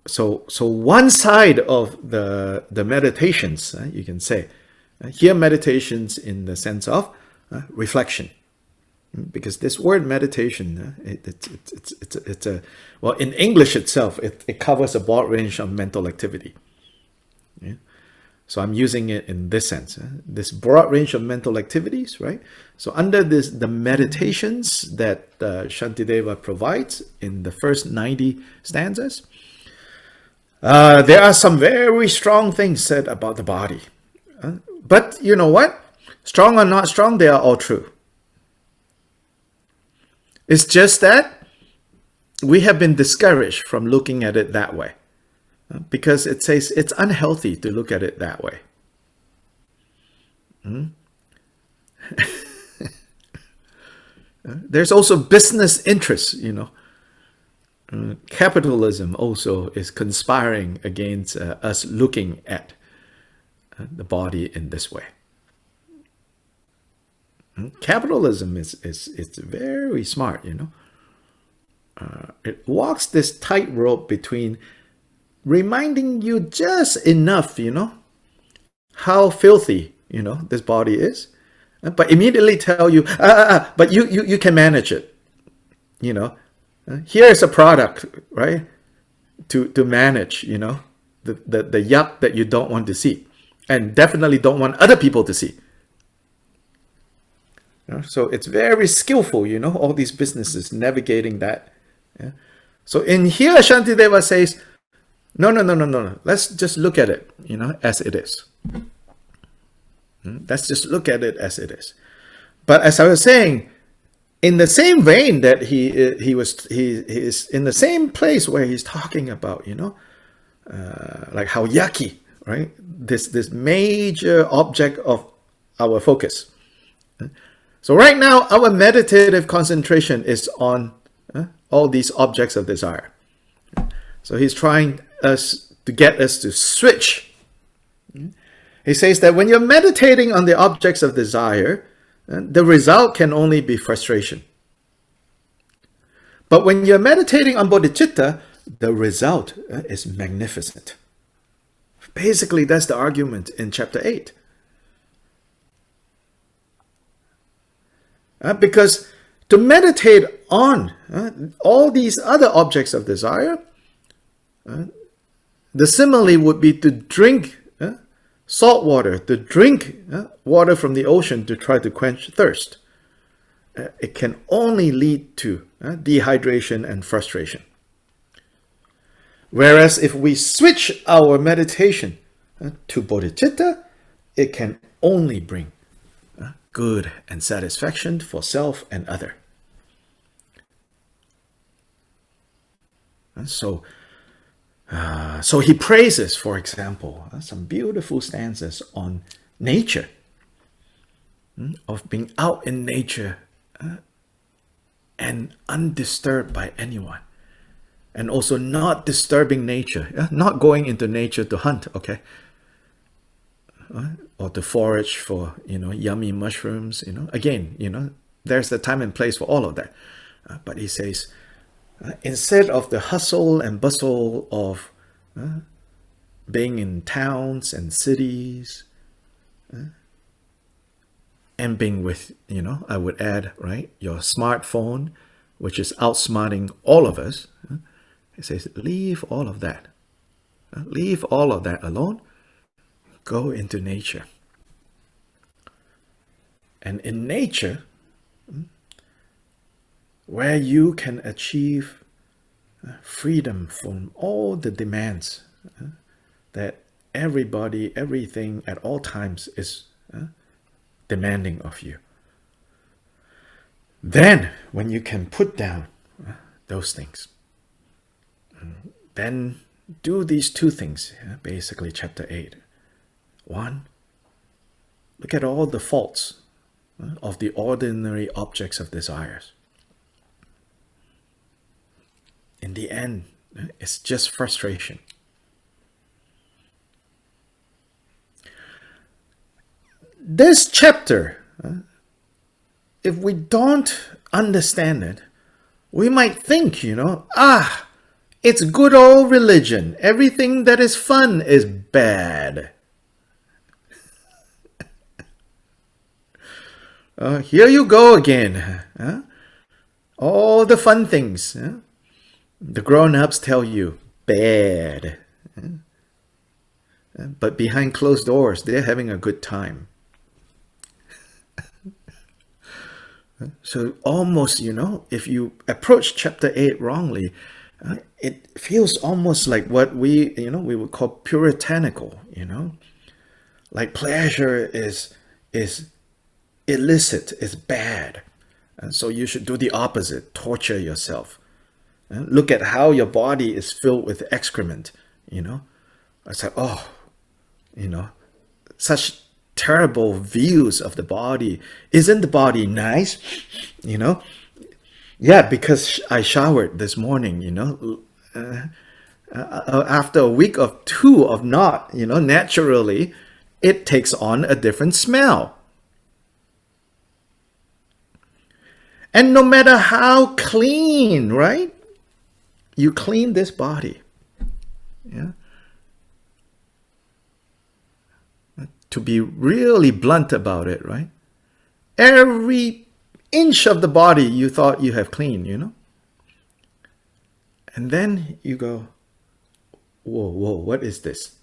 A: so one side of the meditations, you can say, here meditations in the sense of reflection, because this word meditation, it's a, well, in English itself, it covers a broad range of mental activity. Yeah? So I'm using it in this sense, this broad range of mental activities, right? So under this, the meditations that Shantideva provides in the first 90 stanzas, there are some very strong things said about the body. But you know what? Strong or not strong, they are all true. It's just that we have been discouraged from looking at it that way, because it says it's unhealthy to look at it that way. There's also business interests, capitalism also is conspiring against us looking at the body in this way. Capitalism is very smart, it walks this tightrope between reminding you just enough, how filthy, this body is, but immediately tell you, but you can manage it, here's a product, right, to manage, the yuck that you don't want to see, and definitely don't want other people to see. So it's very skillful, all these businesses navigating that. Yeah? So in here, Shantideva says, no. Let's just look at it, as it is. Let's just look at it as it is. But as I was saying, in the same vein that he is in the same place where he's talking about, like how yucky, right? This major object of our focus. So right now, our meditative concentration is on all these objects of desire. So he's trying to get us to switch. He says that when you're meditating on the objects of desire, the result can only be frustration. But when you're meditating on bodhicitta, the result is magnificent. Basically, that's the argument in chapter 8. Because to meditate on all these other objects of desire, the simile would be to drink salt water, to drink water from the ocean to try to quench thirst. It can only lead to dehydration and frustration. Whereas if we switch our meditation to bodhicitta, it can only bring good and satisfaction for self and other. And so he praises, for example, some beautiful stanzas on nature, of being out in nature and undisturbed by anyone, and also not disturbing nature, not going into nature to hunt, okay, or to forage for yummy mushrooms. Again, there's the time and place for all of that. But he says, instead of the hustle and bustle of being in towns and cities, and being with, I would add, right, your smartphone, which is outsmarting all of us. He says, leave all of that. Leave all of that alone. Go into nature. And in nature, where you can achieve freedom from all the demands that everybody, everything at all times is demanding of you. Then, when you can put down those things, then do these two things, basically chapter 8. One, look at all the faults of the ordinary objects of desires. In the end, it's just frustration. This chapter, if we don't understand it, we might think, it's good old religion. Everything that is fun is bad. Here you go again. All the fun things. The grown-ups tell you, bad. But behind closed doors, they're having a good time. So almost, if you approach chapter 8 wrongly, it feels almost like what we would call puritanical, like pleasure is illicit, is bad. And so you should do the opposite, torture yourself. Look at how your body is filled with excrement, It's like, such terrible views of the body. Isn't the body nice? Yeah, because I showered this morning, after a week or two of not, naturally, it takes on a different smell. And no matter how clean, right? You clean this body. Yeah. To be really blunt about it, right? Every inch of the body you thought you have cleaned, And then you go, whoa, what is this?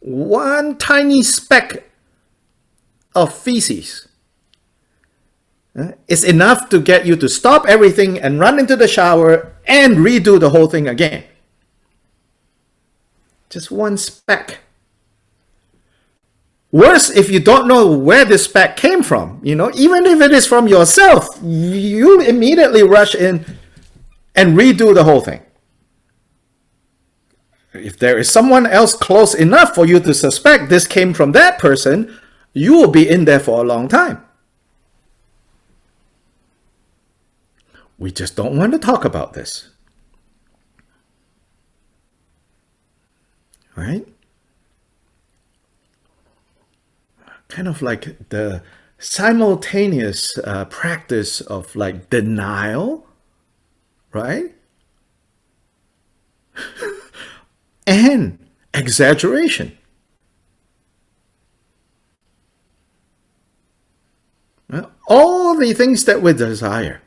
A: One tiny speck of feces is enough to get you to stop everything and run into the shower and redo the whole thing again. Just one speck. Worse if you don't know where this speck came from. Even if it is from yourself, you immediately rush in and redo the whole thing. If there is someone else close enough for you to suspect this came from that person, you will be in there for a long time. We just don't want to talk about this. Right? Kind of like the simultaneous practice of like denial, right? And exaggeration. All the things that we desire.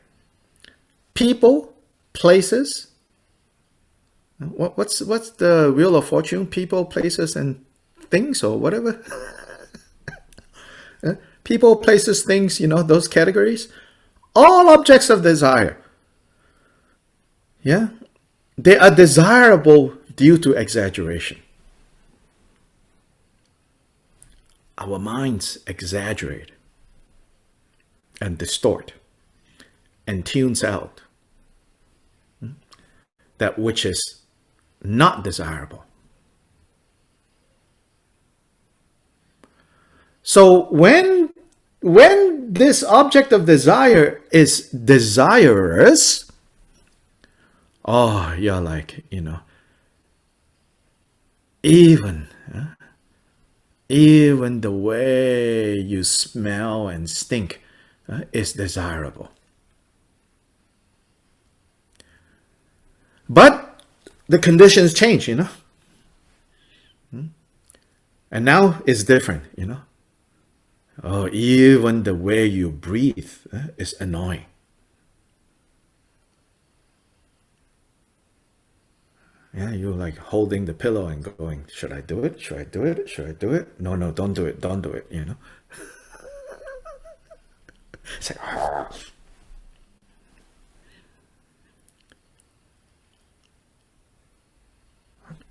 A: People, places. What's the wheel of fortune? People, places, and things, or whatever. People, places, things, those categories. All objects of desire. Yeah? They are desirable due to exaggeration. Our minds exaggerate and distort and tunes out that which is not desirable. So when this object of desire is desirous, you're like, even the way you smell and stink is desirable. But the conditions change, And now it's different, even the way you breathe is annoying. Yeah, you're like holding the pillow and going, should I do it? Should I do it? Should I do it? No, don't do it. Don't do it, It's like,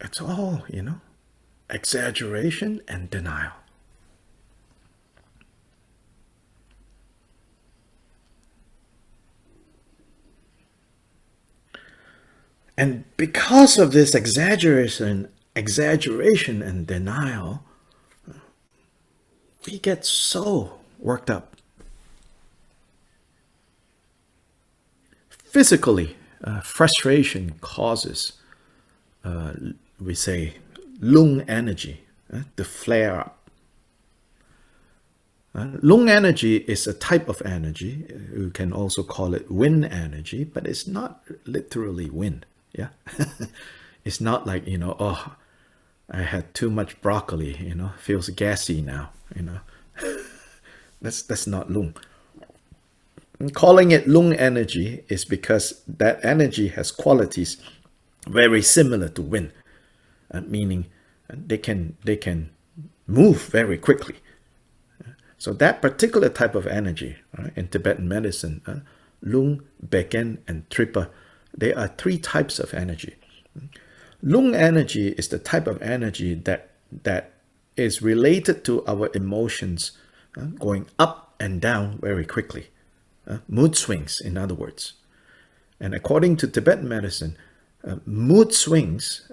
A: it's all, exaggeration and denial. And because of this exaggeration and denial, we get so worked up. Physically, frustration causes, we say, lung energy to flare up. Lung energy is a type of energy. You can also call it wind energy, but it's not literally wind. Yeah, it's not like, oh, I had too much broccoli, feels gassy now, That's not lung. And calling it lung energy is because that energy has qualities very similar to wind, meaning they can move very quickly. So that particular type of energy, right, in Tibetan medicine, lung, beken, and tripa, there are 3 types of energy. Lung energy is the type of energy that is related to our emotions going up and down very quickly. Mood swings, in other words. And according to Tibetan medicine, mood swings,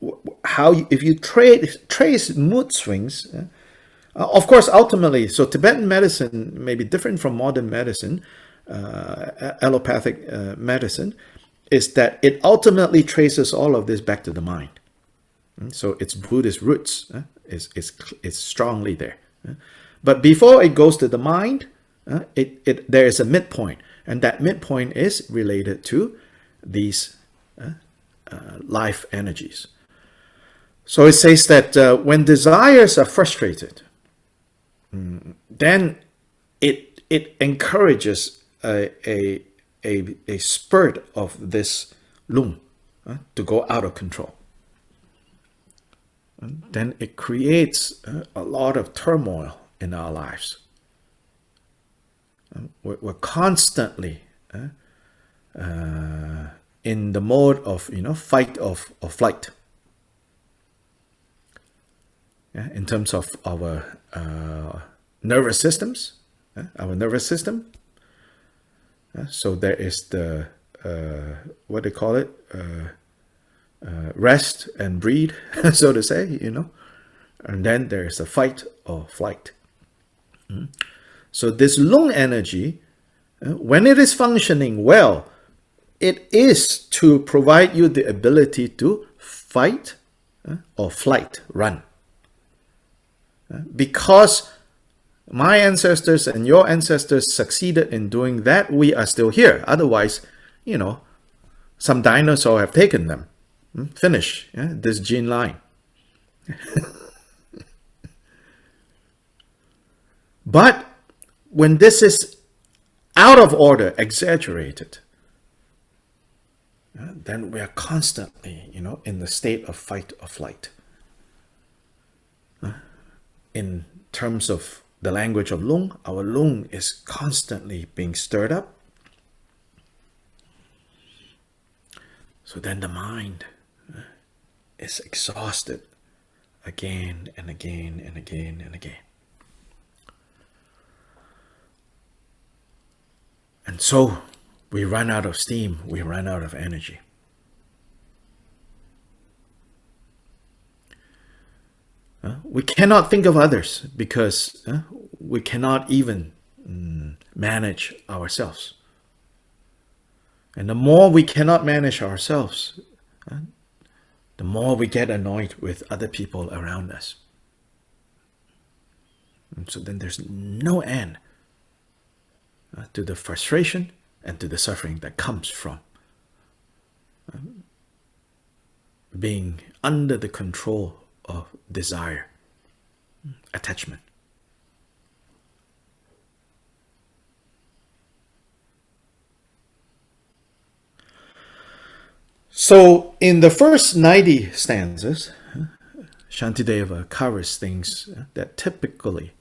A: if you trace mood swings, of course, ultimately, so Tibetan medicine may be different from modern medicine, allopathic medicine, is that it ultimately traces all of this back to the mind. So its Buddhist roots is strongly there. But before it goes to the mind, there is a midpoint, and that midpoint is related to these life energies. So it says that when desires are frustrated, then it encourages a spurt of this lung to go out of control. And then it creates a lot of turmoil in our lives. We're constantly in the mode of fight or flight. In terms of our nervous systems, our nervous system. So there is the what they call it, rest and breathe, so to say, and then there is a fight or flight. So this lung energy, when it is functioning well, it is to provide you the ability to fight or flight, run. Because my ancestors and your ancestors succeeded in doing that, we are still here. Otherwise, some dinosaur have taken them. Finish this gene line. But when this is out of order, exaggerated, then we are constantly, in the state of fight or flight. In terms of the language of lung, our lung is constantly being stirred up. So then the mind is exhausted again and again and again and again. And so we run out of steam, we run out of energy. We cannot think of others because we cannot even manage ourselves. And the more we cannot manage ourselves, the more we get annoyed with other people around us. And so then there's no end to the frustration and to the suffering that comes from being under the control of desire, attachment. So in the first 90 stanzas, Shantideva covers things that typically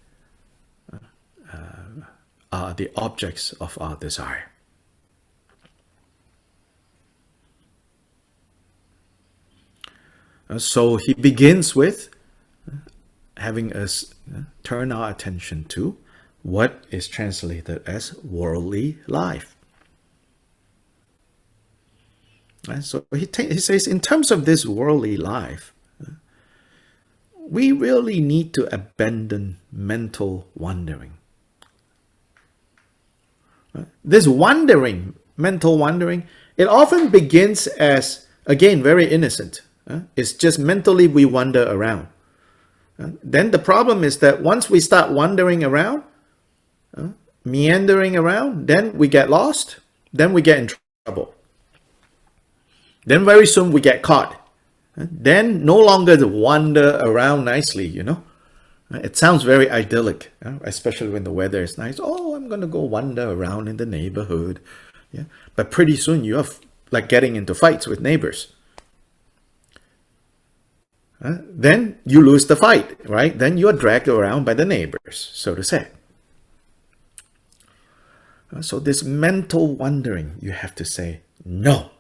A: are the objects of our desire. So he begins with having us turn our attention to what is translated as worldly life. And so he says, in terms of this worldly life, we really need to abandon mental wandering. This wandering, mental wandering, it often begins as, again, very innocent. It's just mentally we wander around. Then the problem is that once we start wandering around, meandering around, then we get lost, then we get in trouble. Then very soon we get caught. Then no longer wander around nicely, you know. It sounds very idyllic, especially when the weather is nice. Oh, I'm going to go wander around in the neighborhood. Yeah, but pretty soon you are like getting into fights with neighbors. Then you lose the fight, right? Then you are dragged around by the neighbors, so to say. So this mental wandering, you have to say no.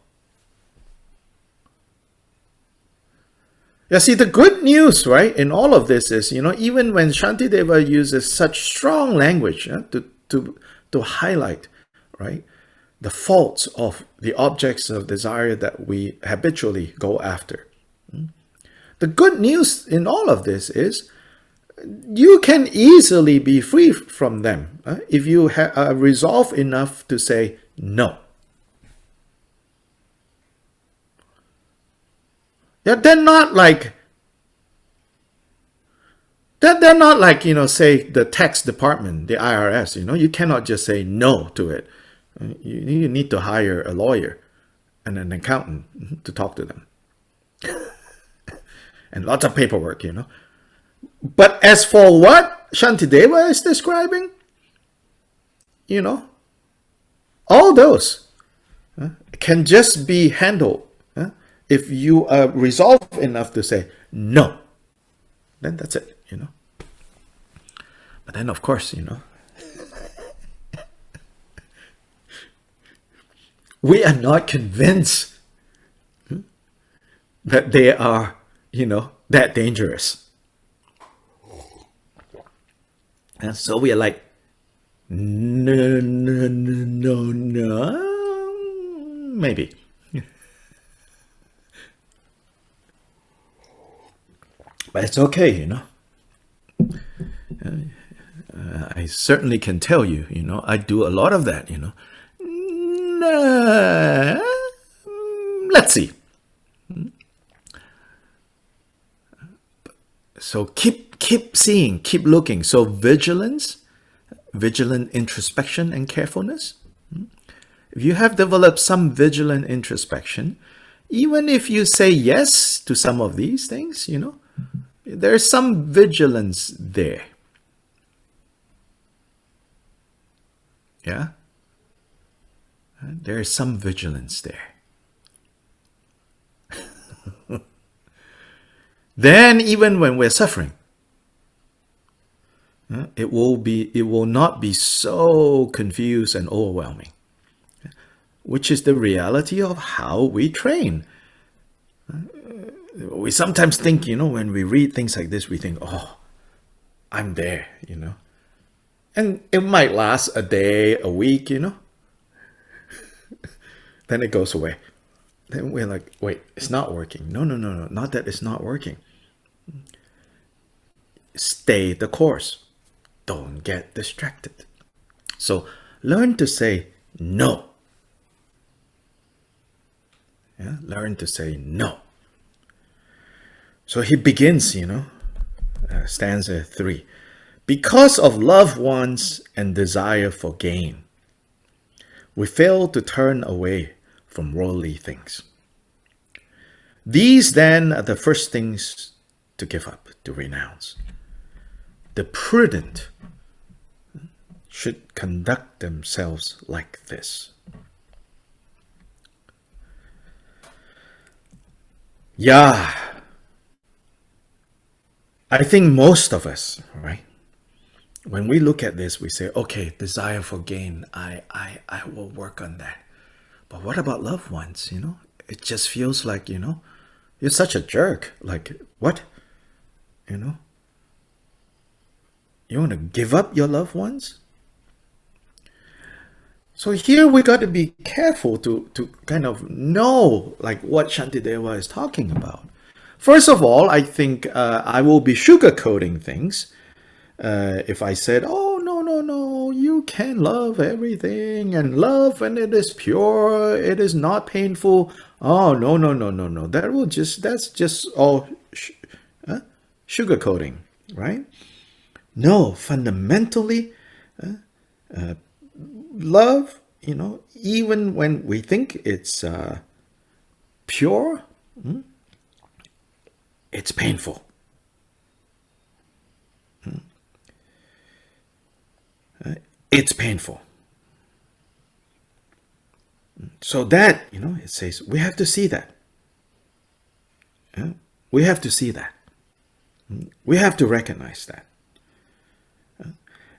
A: Yeah, see, the good news, right, in all of this is, you know, even when Shantideva uses such strong language to highlight, right, the faults of the objects of desire that we habitually go after. The good news in all of this is you can easily be free from them if you have resolve enough to say no. Yeah, they're not like, you know, say the tax department, the IRS, you know, you cannot just say no to it. You need to hire a lawyer and an accountant to talk to them. And lots of paperwork, you know. But as for what Shantideva is describing, you know, all those can just be handled if you are resolved enough to say no. Then that's it, you know. But then, of course, you know, we are not convinced that they are, you know, that dangerous. And so we are like, no, maybe. But it's okay, you know. I certainly can tell you, you know, I do a lot of that, you know. Let's see. So keep seeing, keep looking. So vigilant introspection and carefulness. If you have developed some vigilant introspection, even if you say yes to some of these things, you know, there's some vigilance there. Yeah? There is some vigilance there. Then even when we're suffering, it will not be so confused and overwhelming, which is the reality of how we train. We sometimes think, you know, when we read things like this, we think, oh, I'm there, you know. And it might last a day, a week, you know. Then it goes away. Then we're like, wait, it's not working. No, not that it's not working. Stay the course. Don't get distracted. So learn to say no. Yeah, learn to say no. So he begins, you know, stanza 3. Because of loved ones and desire for gain, we fail to turn away from worldly things. These then are the first things to give up, to renounce. The prudent should conduct themselves like this. Yeah, I think most of us, right, when we look at this, we say, okay, desire for gain, I will work on that. But what about loved ones, you know? It just feels like, you know, you're such a jerk. Like, what? You know? You want to give up your loved ones? So here we got to be careful to kind of know like what Shantideva is talking about. First of all, I think I will be sugarcoating things if I said, oh, no, no, no, you can love everything and love when it is pure, it is not painful. Oh, no, no, no, no, no. That's just all sugarcoating, right? No, fundamentally, love, you know, even when we think it's pure, it's painful. It's painful. So that, you know, it says we have to see that. We have to see that. We have to recognize that.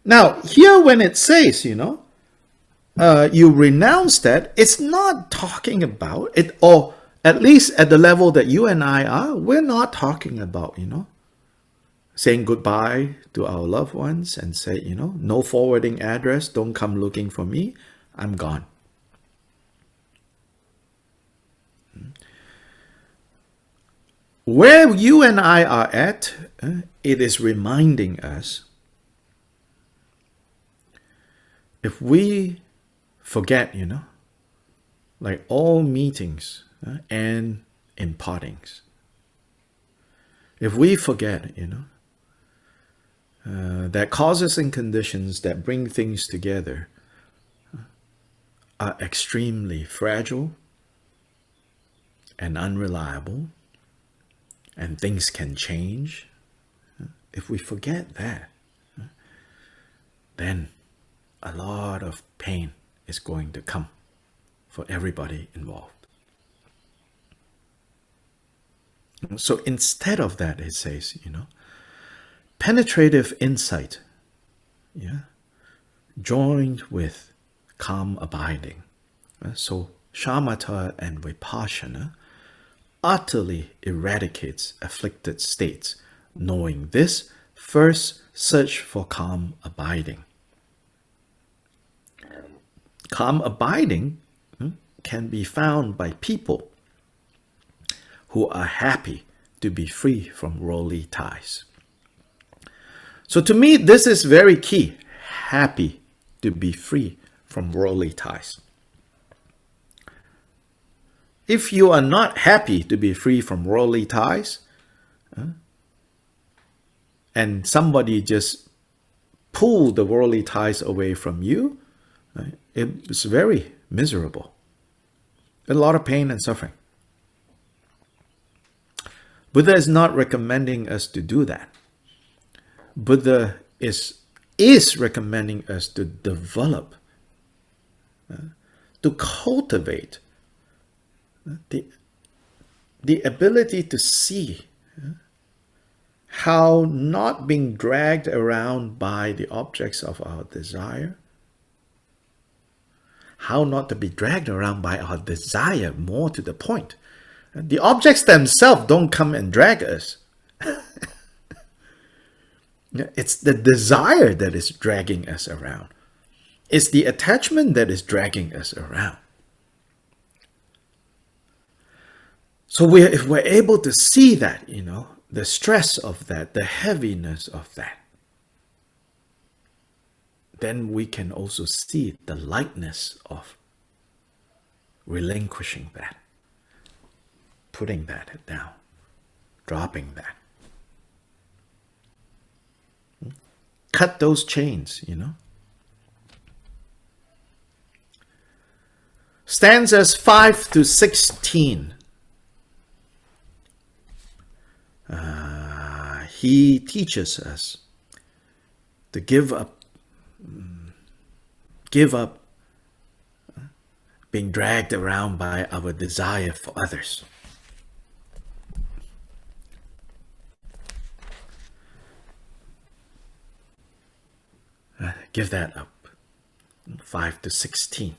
A: Now, here when it says, you know, you renounce that, it's not talking about it, or at least at the level that you and I are, we're not talking about, you know, saying goodbye to our loved ones and say, you know, no forwarding address, don't come looking for me, I'm gone. Where you and I are at, it is reminding us, if we forget, you know, like all meetings and in partings, if we forget, you know, that causes and conditions that bring things together are extremely fragile and unreliable, and things can change. If we forget that, then a lot of pain is going to come for everybody involved. So instead of that, it says, you know, penetrative insight, yeah, joined with calm abiding. So shamatha and vipassana utterly eradicates afflicted states. Knowing this, first search for calm abiding. Calm abiding can be found by people who are happy to be free from worldly ties. So to me, this is very key. Happy to be free from worldly ties. If you are not happy to be free from worldly ties, and somebody just pull the worldly ties away from you, it's very miserable. A lot of pain and suffering. Buddha is not recommending us to do that. Buddha is recommending us to develop, to cultivate the ability to see how not being dragged around by the objects of our desire, how not to be dragged around by our desire, more to the point. The objects themselves don't come and drag us. It's the desire that is dragging us around. It's the attachment that is dragging us around. So if we're able to see that, you know, the stress of that, the heaviness of that, then we can also see the lightness of relinquishing that, putting that down, dropping that. Cut those chains, you know. Stanzas 5 to 16. He teaches us to give up being dragged around by our desire for others. Give that up. 5 to 16.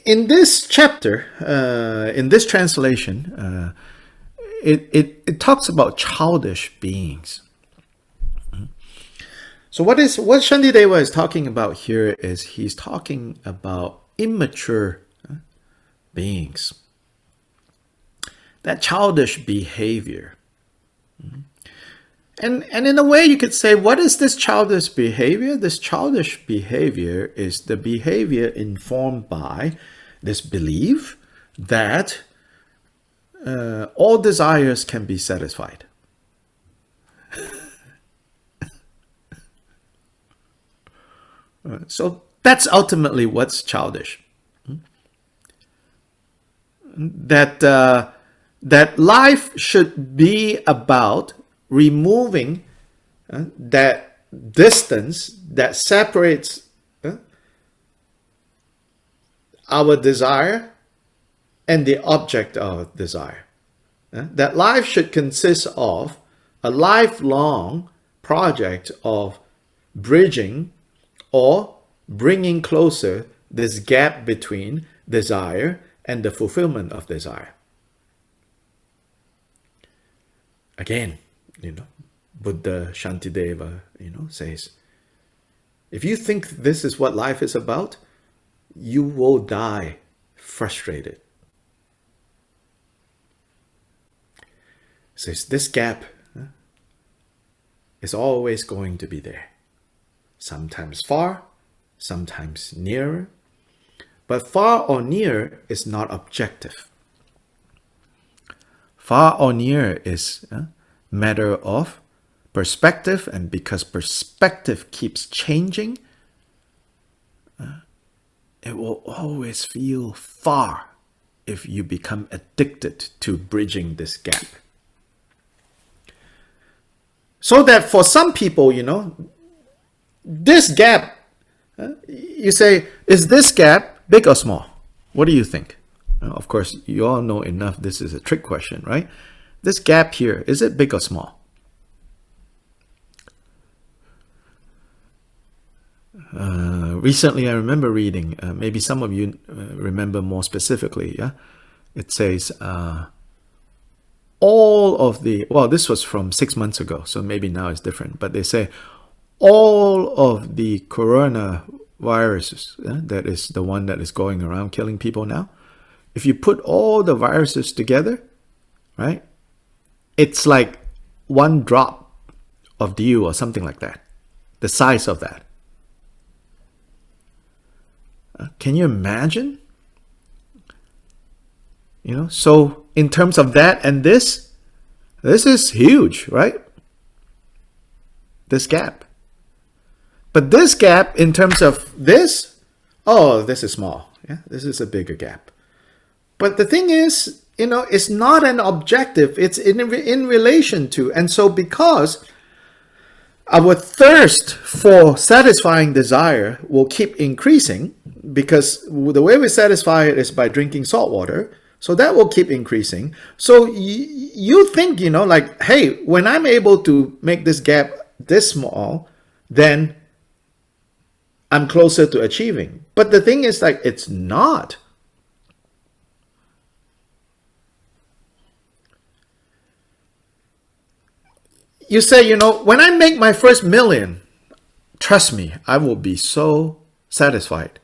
A: In this chapter, in this translation, it talks about childish beings. So what Shantideva is talking about here is he's talking about immature beings. That childish behavior. And in a way you could say, what is this childish behavior? This childish behavior is the behavior informed by this belief that all desires can be satisfied. So that's ultimately what's childish. That life should be about removing that distance that separates our desire and the object of desire. That life should consist of a lifelong project of bridging or bringing closer this gap between desire and the fulfillment of desire. Again, Buddha Shantideva, says, if you think this is what life is about, you will die frustrated. Says this gap is always going to be there. Sometimes far, sometimes nearer. But far or near is not objective. Far or near is a matter of perspective, and because perspective keeps changing, it will always feel far if you become addicted to bridging this gap. So that for some people, this gap, you say, is this gap big or small? What do you think? Of course, you all know enough. This is a trick question, right? This gap here, is it big or small? Recently, I remember reading, maybe some of you remember more specifically, yeah? It says, all of the, well, this was from 6 months ago, so maybe now it's different, but they say all of the coronaviruses, that is the one that is going around killing people now, if you put all the viruses together, right, it's like one drop of dew or something like that, the size of that. Can you imagine? So in terms of that and this is huge, right? This gap. But this gap in terms of this, oh, this is small. Yeah, this is a bigger gap. But the thing is, it's not an objective. It's in relation to. And so because our thirst for satisfying desire will keep increasing, because the way we satisfy it is by drinking salt water. So that will keep increasing. So you think, like, hey, when I'm able to make this gap this small, then I'm closer to achieving. But the thing is, like, it's not. You say, when I make my first million, trust me, I will be so satisfied.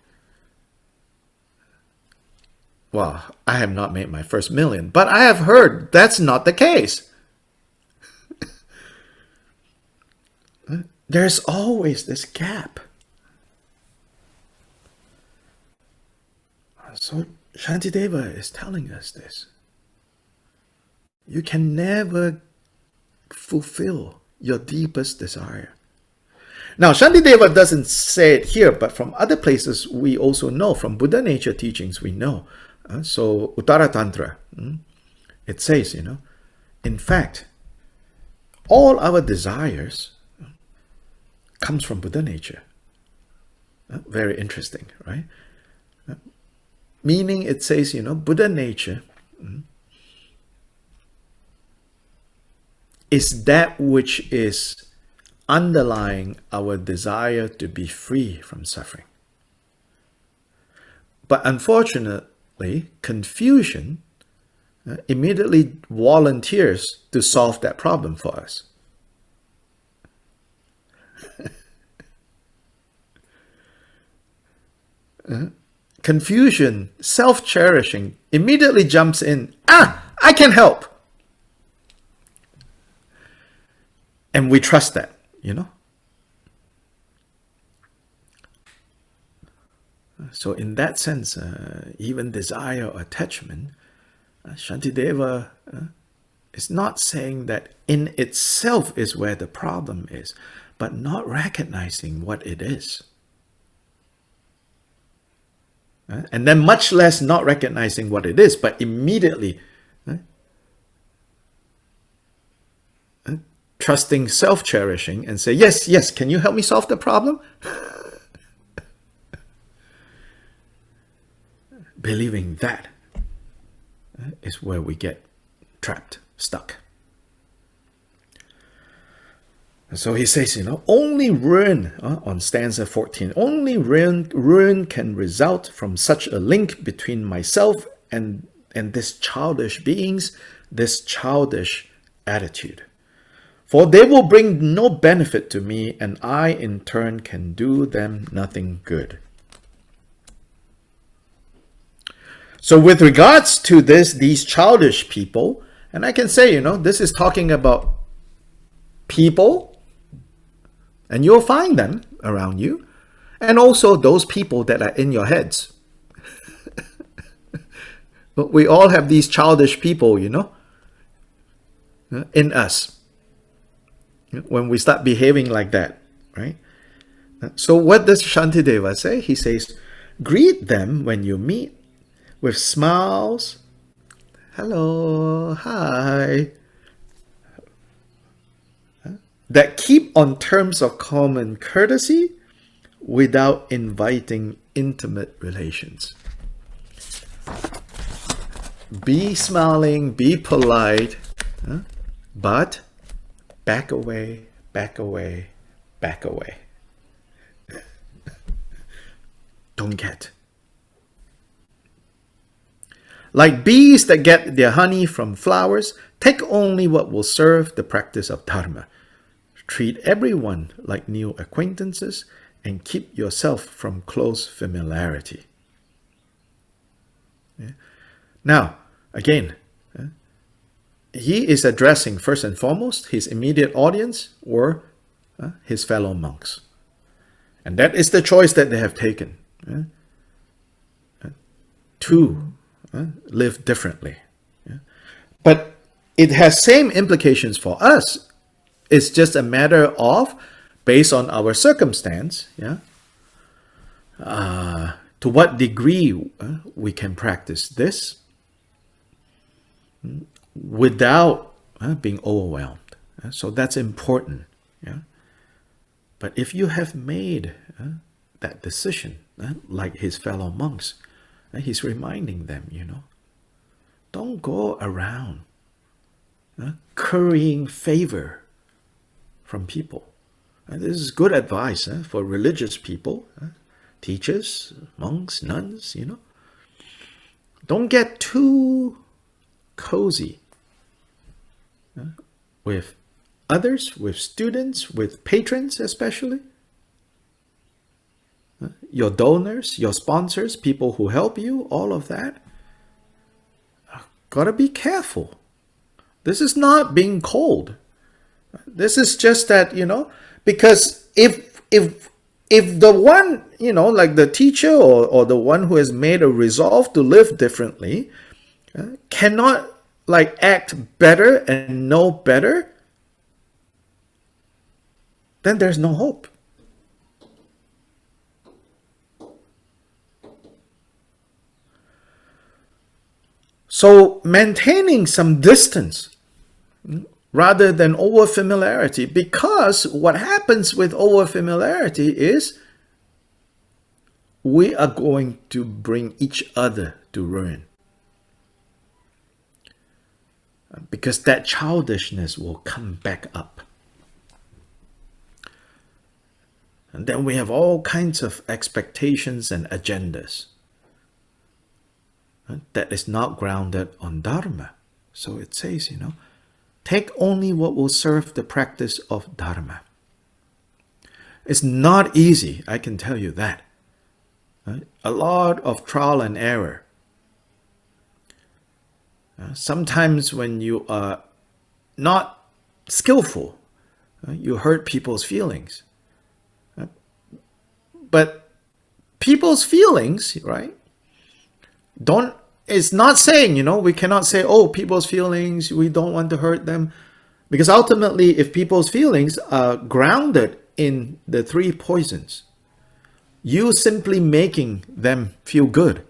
A: Well, I have not made my first million, but I have heard that's not the case. There's always this gap. So Shantideva is telling us this. You can never fulfill your deepest desire. Now, Shantideva doesn't say it here, but from other places we also know, from Buddha nature teachings we know. So Uttara Tantra, it says, in fact, all our desires comes from Buddha nature. Very interesting, right? Meaning it says, Buddha nature is that which is underlying our desire to be free from suffering. But unfortunately, confusion immediately volunteers to solve that problem for us. Confusion, self-cherishing, immediately jumps in. I can help. And we trust that, So in that sense, even desire or attachment, Shantideva is not saying that in itself is where the problem is, but not recognizing what it is. And then much less not recognizing what it is, but immediately trusting self-cherishing and say, yes, can you help me solve the problem? Believing that is where we get trapped, stuck. So he says, only ruin, on stanza 14, only ruin can result from such a link between myself and this childish beings, this childish attitude. For they will bring no benefit to me, and I in turn can do them nothing good. So with regards to these childish people, and I can say, this is talking about people, and you'll find them around you, and also those people that are in your heads. But we all have these childish people, in us. When we start behaving like that, right? So what does Shantideva say? He says, greet them when you meet with smiles. Hello, hi. That keep on terms of common courtesy without inviting intimate relations. Be smiling, be polite, but back away, back away, back away. Don't get. Like bees that get their honey from flowers, take only what will serve the practice of dharma. Treat everyone like new acquaintances and keep yourself from close familiarity. Now, again, he is addressing first and foremost his immediate audience or his fellow monks. And that is the choice that they have taken to live differently. But it has same implications for us. It's just a matter of, based on our circumstance, to what degree we can practice this without being overwhelmed. So that's important. But if you have made that decision, like his fellow monks, he's reminding them, don't go around currying favor from people. And this is good advice for religious people, teachers, monks, nuns, Don't get too cozy with others, with students, with patrons especially. Your donors, your sponsors, people who help you, all of that. Gotta be careful. This is not being cold. This is just that, because if the one, like the teacher or the one who has made a resolve to live differently, cannot act better and know better, then there's no hope. So maintaining some distance rather than over familiarity, because what happens with over familiarity is we are going to bring each other to ruin. Because that childishness will come back up. And then we have all kinds of expectations and agendas that is not grounded on Dharma. So it says, take only what will serve the practice of Dharma. It's not easy, I can tell you that. A lot of trial and error. Sometimes when you are not skillful, you hurt people's feelings. But people's feelings, right? It's not saying, we cannot say, oh, people's feelings, we don't want to hurt them. Because ultimately, if people's feelings are grounded in the three poisons, you simply making them feel good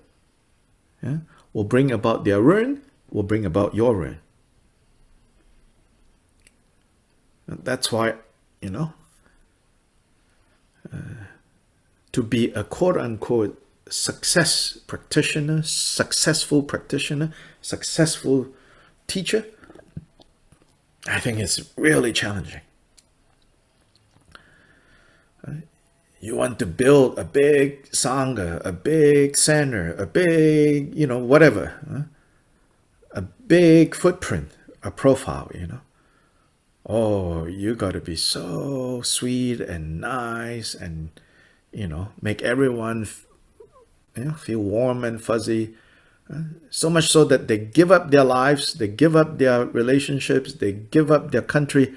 A: will bring about their ruin, will bring about your ruin. And that's why, to be a quote-unquote successful practitioner, successful teacher, I think it's really challenging. You want to build a big sangha, a big center, a big, whatever, a big footprint, a profile, Oh, you got to be so sweet and nice and, make everyone feel warm and fuzzy. So much so that they give up their lives, they give up their relationships, they give up their country,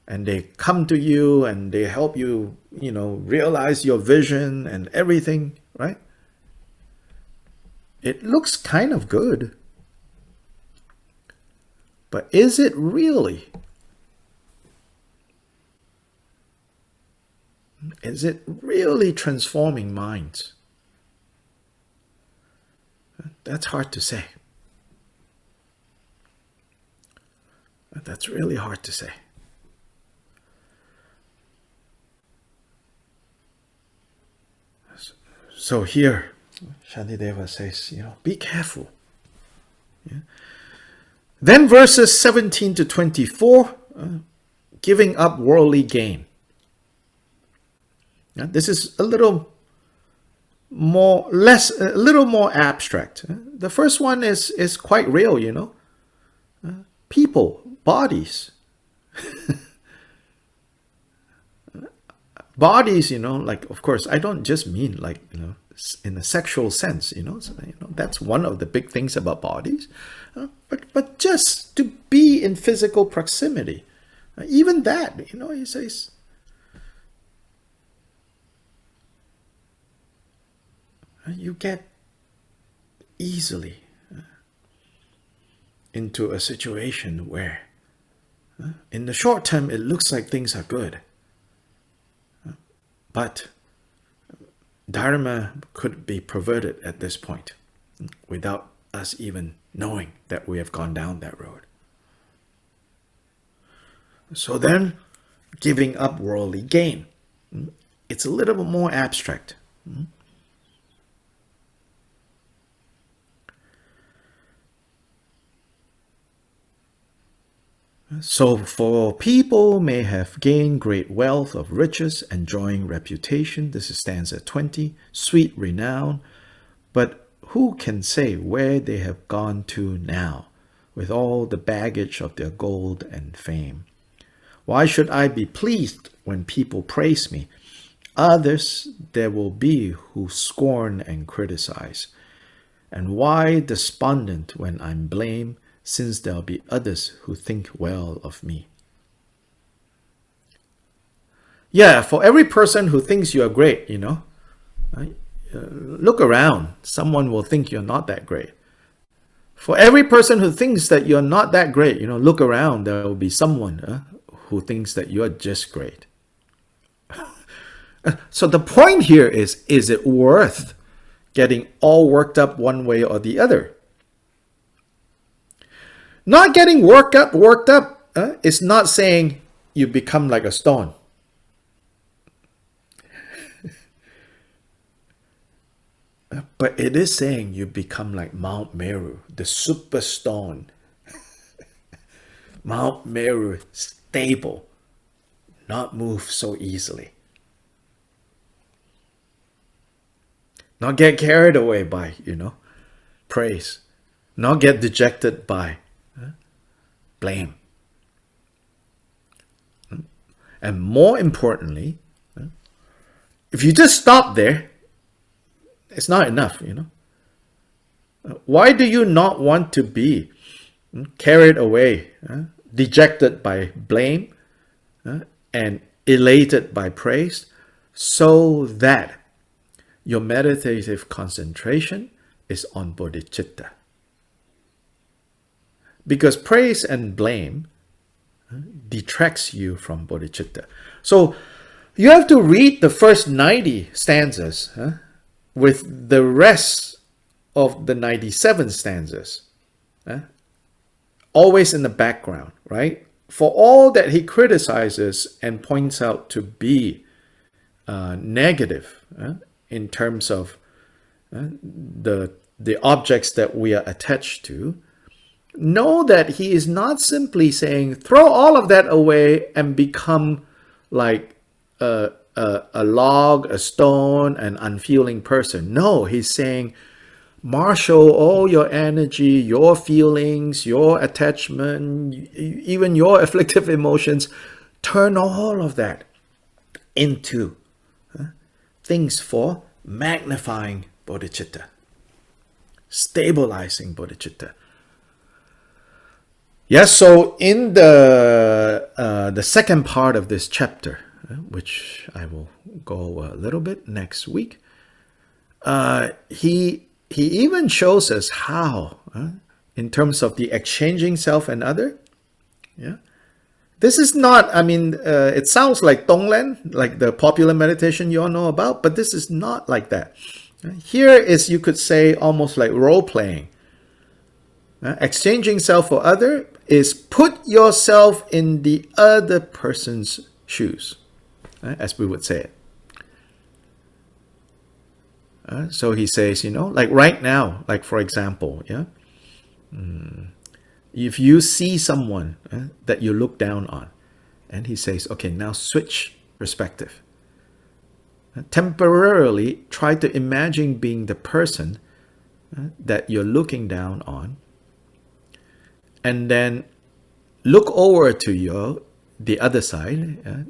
A: and they come to you and they help you, realize your vision and everything, right? It looks kind of good. But is it really? Is it really transforming minds? That's hard to say. That's really hard to say. So here, Shantideva says, be careful. Yeah. Then verses 17 to 24, giving up worldly gain. This is a little more abstract. The first one is quite real, people, bodies. Bodies, of course, I don't just mean in a sexual sense, that's one of the big things about bodies. But just to be in physical proximity, even that, he says, you get easily into a situation where in the short term it looks like things are good, but Dharma could be perverted at this point without us even knowing that we have gone down that road. So then, giving up worldly gain. It's a little bit more abstract. So for people may have gained great wealth of riches, enjoying reputation, this is stanza 20, sweet renown, but who can say where they have gone to now, with all the baggage of their gold and fame? Why should I be pleased when people praise me? Others there will be who scorn and criticize. And why despondent when I'm blamed, since there'll be others who think well of me? Yeah, for every person who thinks you're great, look around. Someone will think you're not that great. For every person who thinks that you're not that great, look around. There will be someone who thinks that you're just great. So the point here is it worth getting all worked up one way or the other? Not getting worked up is not saying you become like a stone. But it is saying you become like Mount Meru, the super stone. Mount Meru, stable, not move so easily. Not get carried away by, praise. Not get dejected by blame. And more importantly, if you just stop there, it's not enough, Why do you not want to be carried away, dejected by blame, and elated by praise, so that your meditative concentration is on bodhicitta? Because praise and blame detracts you from bodhicitta. So you have to read the first 90 stanzas with the rest of the 97 stanzas, always in the background, right? For all that he criticizes and points out to be negative in terms of the objects that we are attached to, know that he is not simply saying throw all of that away and become like a log, a stone, an unfeeling person. No, he's saying marshal all your energy, your feelings, your attachment, even your afflictive emotions. Turn all of that into things for magnifying bodhicitta, stabilizing bodhicitta. Yes, so in the second part of this chapter, which I will go a little bit next week, he even shows us how, in terms of the exchanging self and other, this is not, it sounds like Tonglen, like the popular meditation you all know about, but this is not like that. Here is, you could say, almost like role-playing. Exchanging self for other is put yourself in the other person's shoes, as we would say it. So he says, like right now, like for example, if you see someone that you look down on, and he says, okay, now switch perspective. Temporarily try to imagine being the person that you're looking down on, and then look over to the other side.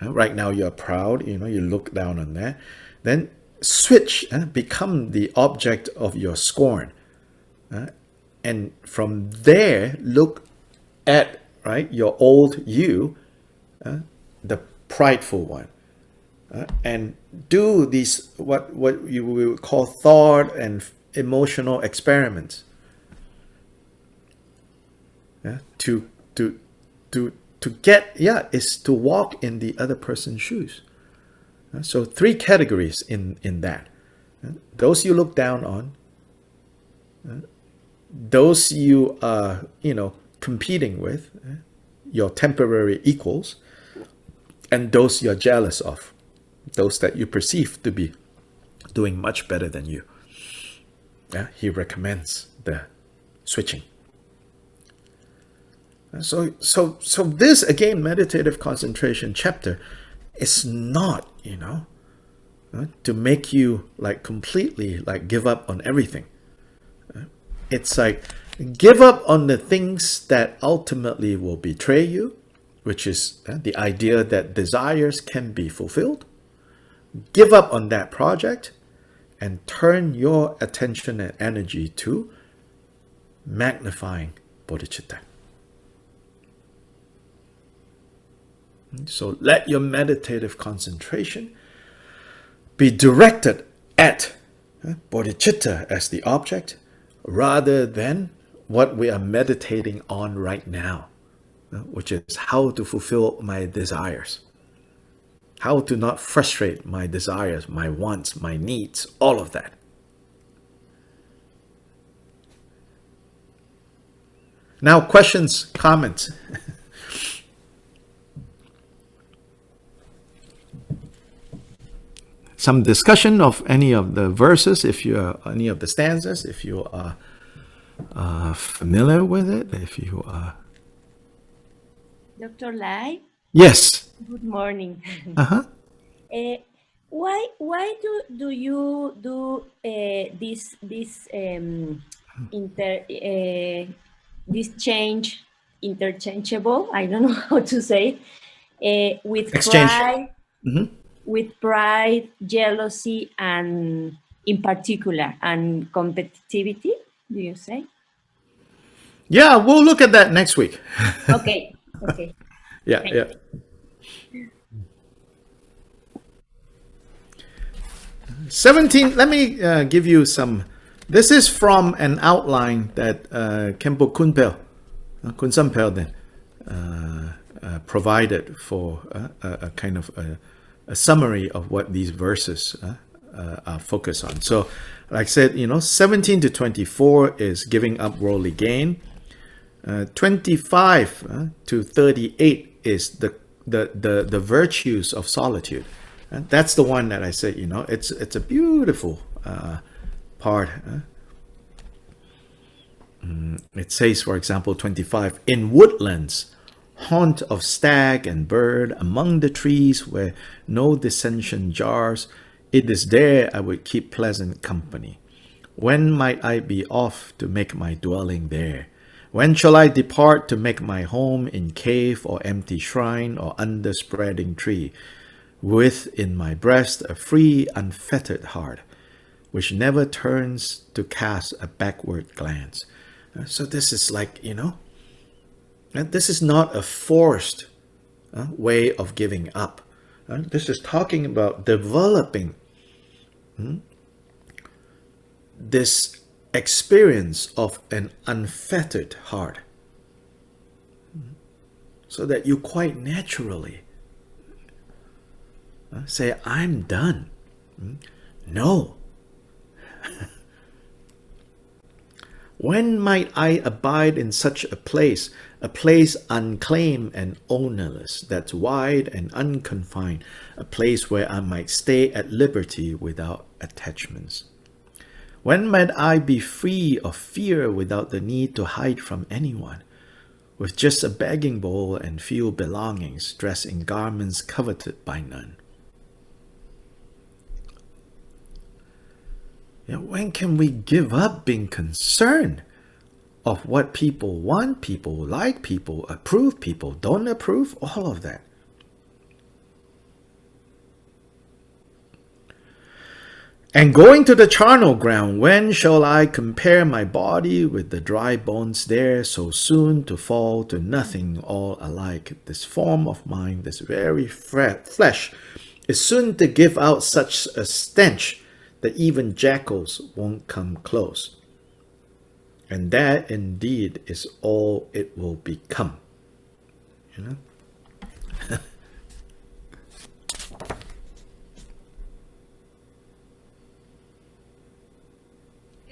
A: Right now you're proud, you look down on that. Then switch, become the object of your scorn. And from there, look at, your old you, the prideful one. And do these, what you will call thought and emotional experiments. To get, is to walk in the other person's shoes. So 3 categories in that. Those you look down on, those you are, competing with, your temporary equals, and those you're jealous of, those that you perceive to be doing much better than you. He recommends the switching. So this, again, meditative concentration chapter is not, to make you like completely like give up on everything. It's like give up on the things that ultimately will betray you, which is the idea that desires can be fulfilled. Give up on that project and turn your attention and energy to magnifying bodhicitta. So let your meditative concentration be directed at bodhicitta as the object, rather than what we are meditating on right now, which is how to fulfill my desires, how to not frustrate my desires, my wants, my needs, all of that. Now, questions, comments. Some discussion of any of the verses, if you are any of the stanzas, if you are familiar with it, if you are.
C: Dr. Lai,
A: Yes.
C: good morning.
A: Uh-huh.
C: Why do you do this change interchangeable? I don't know how to say with
A: Exchange.
C: pride, jealousy, and in particular, and competitivity. Do you say?
A: Yeah, we'll look at that next week.
C: Okay. Okay.
A: Yeah,
C: Thank
A: yeah. 17, let me give you some. This is from an outline that Khenpo Kunpel, Kun Sampel then, provided for a kind of a summary of what these verses are focused on. So, like I said, 17 to 24 is giving up worldly gain. 25 to 38 is the virtues of solitude. That's the one that I said, it's a beautiful part. It says, for example, 25, in woodlands, haunt of stag and bird, among the trees where no dissension jars, it is there I would keep pleasant company. When might I be off to make my dwelling there? When shall I depart to make my home in cave or empty shrine or under spreading tree, with in my breast a free, unfettered heart, which never turns to cast a backward glance? So this is like, this is not a forced way of giving up. This is talking about developing this experience of an unfettered heart, so that you quite naturally say, I'm done. No. When might I abide in such a place unclaimed and ownerless, that's wide and unconfined, a place where I might stay at liberty without attachments? When might I be free of fear without the need to hide from anyone, with just a begging bowl and few belongings, dressed in garments coveted by none? When can we give up being concerned of what people want, people like, people approve, people don't approve, all of that? And going to the charnel ground, when shall I compare my body with the dry bones there, so soon to fall to nothing all alike? This form of mine, this very flesh, is soon to give out such a stench that even jackals won't come close. And that indeed is all it will become.
D: Good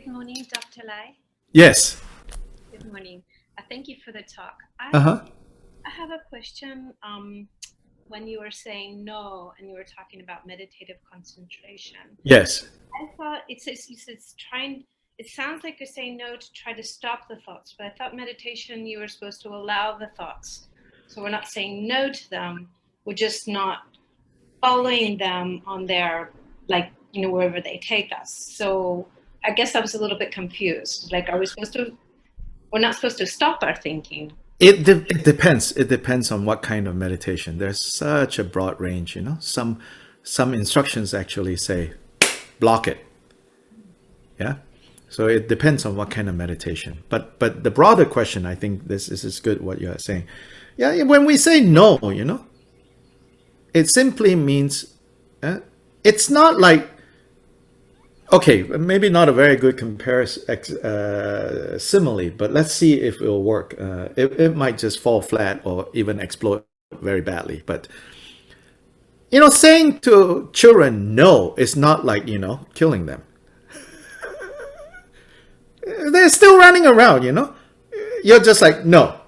D: morning, Dr. Lai.
A: Yes.
D: Good morning. Thank you for the talk. I have a question. When you were saying no and you were talking about meditative concentration.
A: Yes.
D: I thought it sounds like you're saying no to try to stop the thoughts, but I thought meditation you were supposed to allow the thoughts. So we're not saying no to them, we're just not following them on their, wherever they take us. So I guess I was a little bit confused. We're not supposed to stop our thinking.
A: It depends. It depends on what kind of meditation. There's such a broad range, Some instructions actually say, block it. Yeah. So it depends on what kind of meditation. But the broader question, I think this is good what you are saying. Yeah, when we say no, it simply means it's not like, okay, maybe not a very good comparison, simile, but let's see if it will work. It might just fall flat or even explode very badly. But saying to children no is not like, killing them. They're still running around, You're just like, no.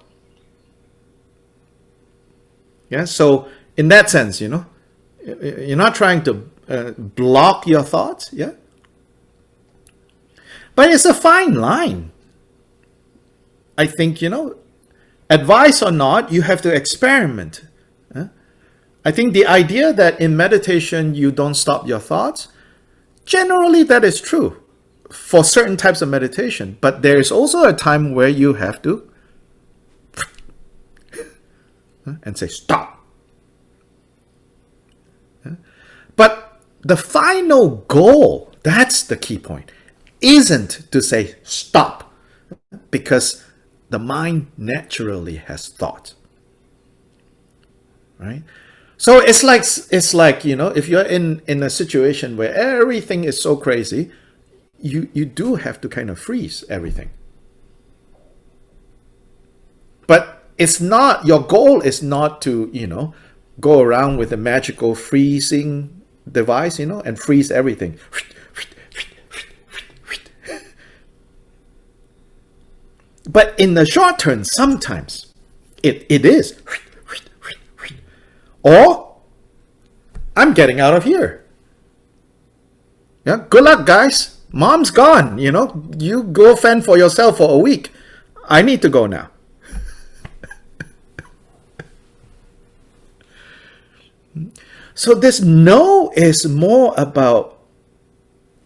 A: Yeah, so in that sense, you're not trying to block your thoughts, yeah? But it's a fine line. I think, advice or not, you have to experiment. I think the idea that in meditation you don't stop your thoughts, generally that is true for certain types of meditation. But there is also a time where you have to and say, stop. But the final goal, that's the key point, isn't to say stop, because the mind naturally has thought, right? So it's like if you're in a situation where everything is so crazy, you do have to kind of freeze everything. But it's not, your goal is not to, go around with a magical freezing device, and freeze everything. But in the short term, sometimes it is. Or I'm getting out of here. Yeah, good luck, guys. Mom's gone, You go fend for yourself for a week. I need to go now. So this no is more about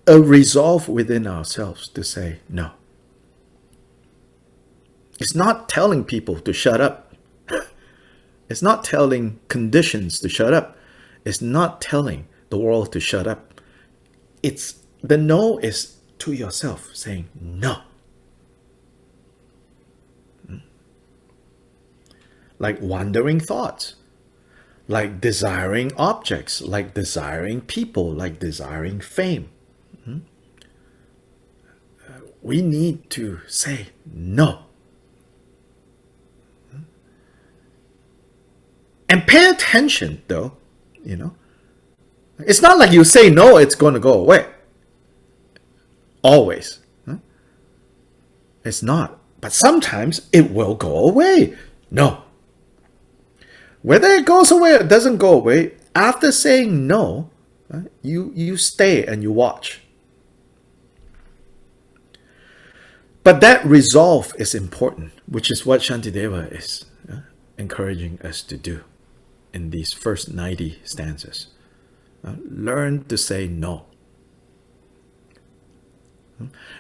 A: a resolve within ourselves to say no. It's not telling people to shut up. It's not telling conditions to shut up. It's not telling the world to shut up. The no is to yourself saying no. Like wandering thoughts, like desiring objects, like desiring people, like desiring fame. We need to say no. And pay attention, though, It's not like you say no, it's going to go away. Always. It's not. But sometimes it will go away. No. Whether it goes away or doesn't go away, after saying no, you stay and you watch. But that resolve is important, which is what Shantideva is encouraging us to do in these first 90 stanzas. Learn to say no.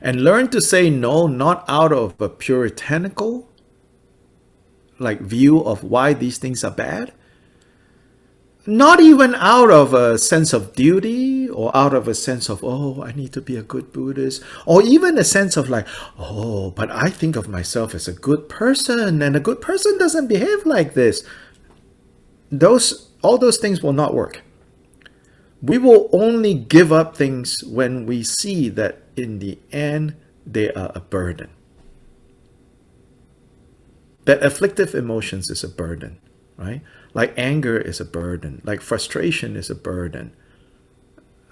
A: And learn to say no not out of a puritanical view of why these things are bad. Not even out of a sense of duty or out of a sense of, oh, I need to be a good Buddhist. Or even a sense of oh, but I think of myself as a good person and a good person doesn't behave like this. All those things will not work. We will only give up things when we see that in the end they are a burden. That afflictive emotions is a burden, right? Like anger is a burden. Like frustration is a burden.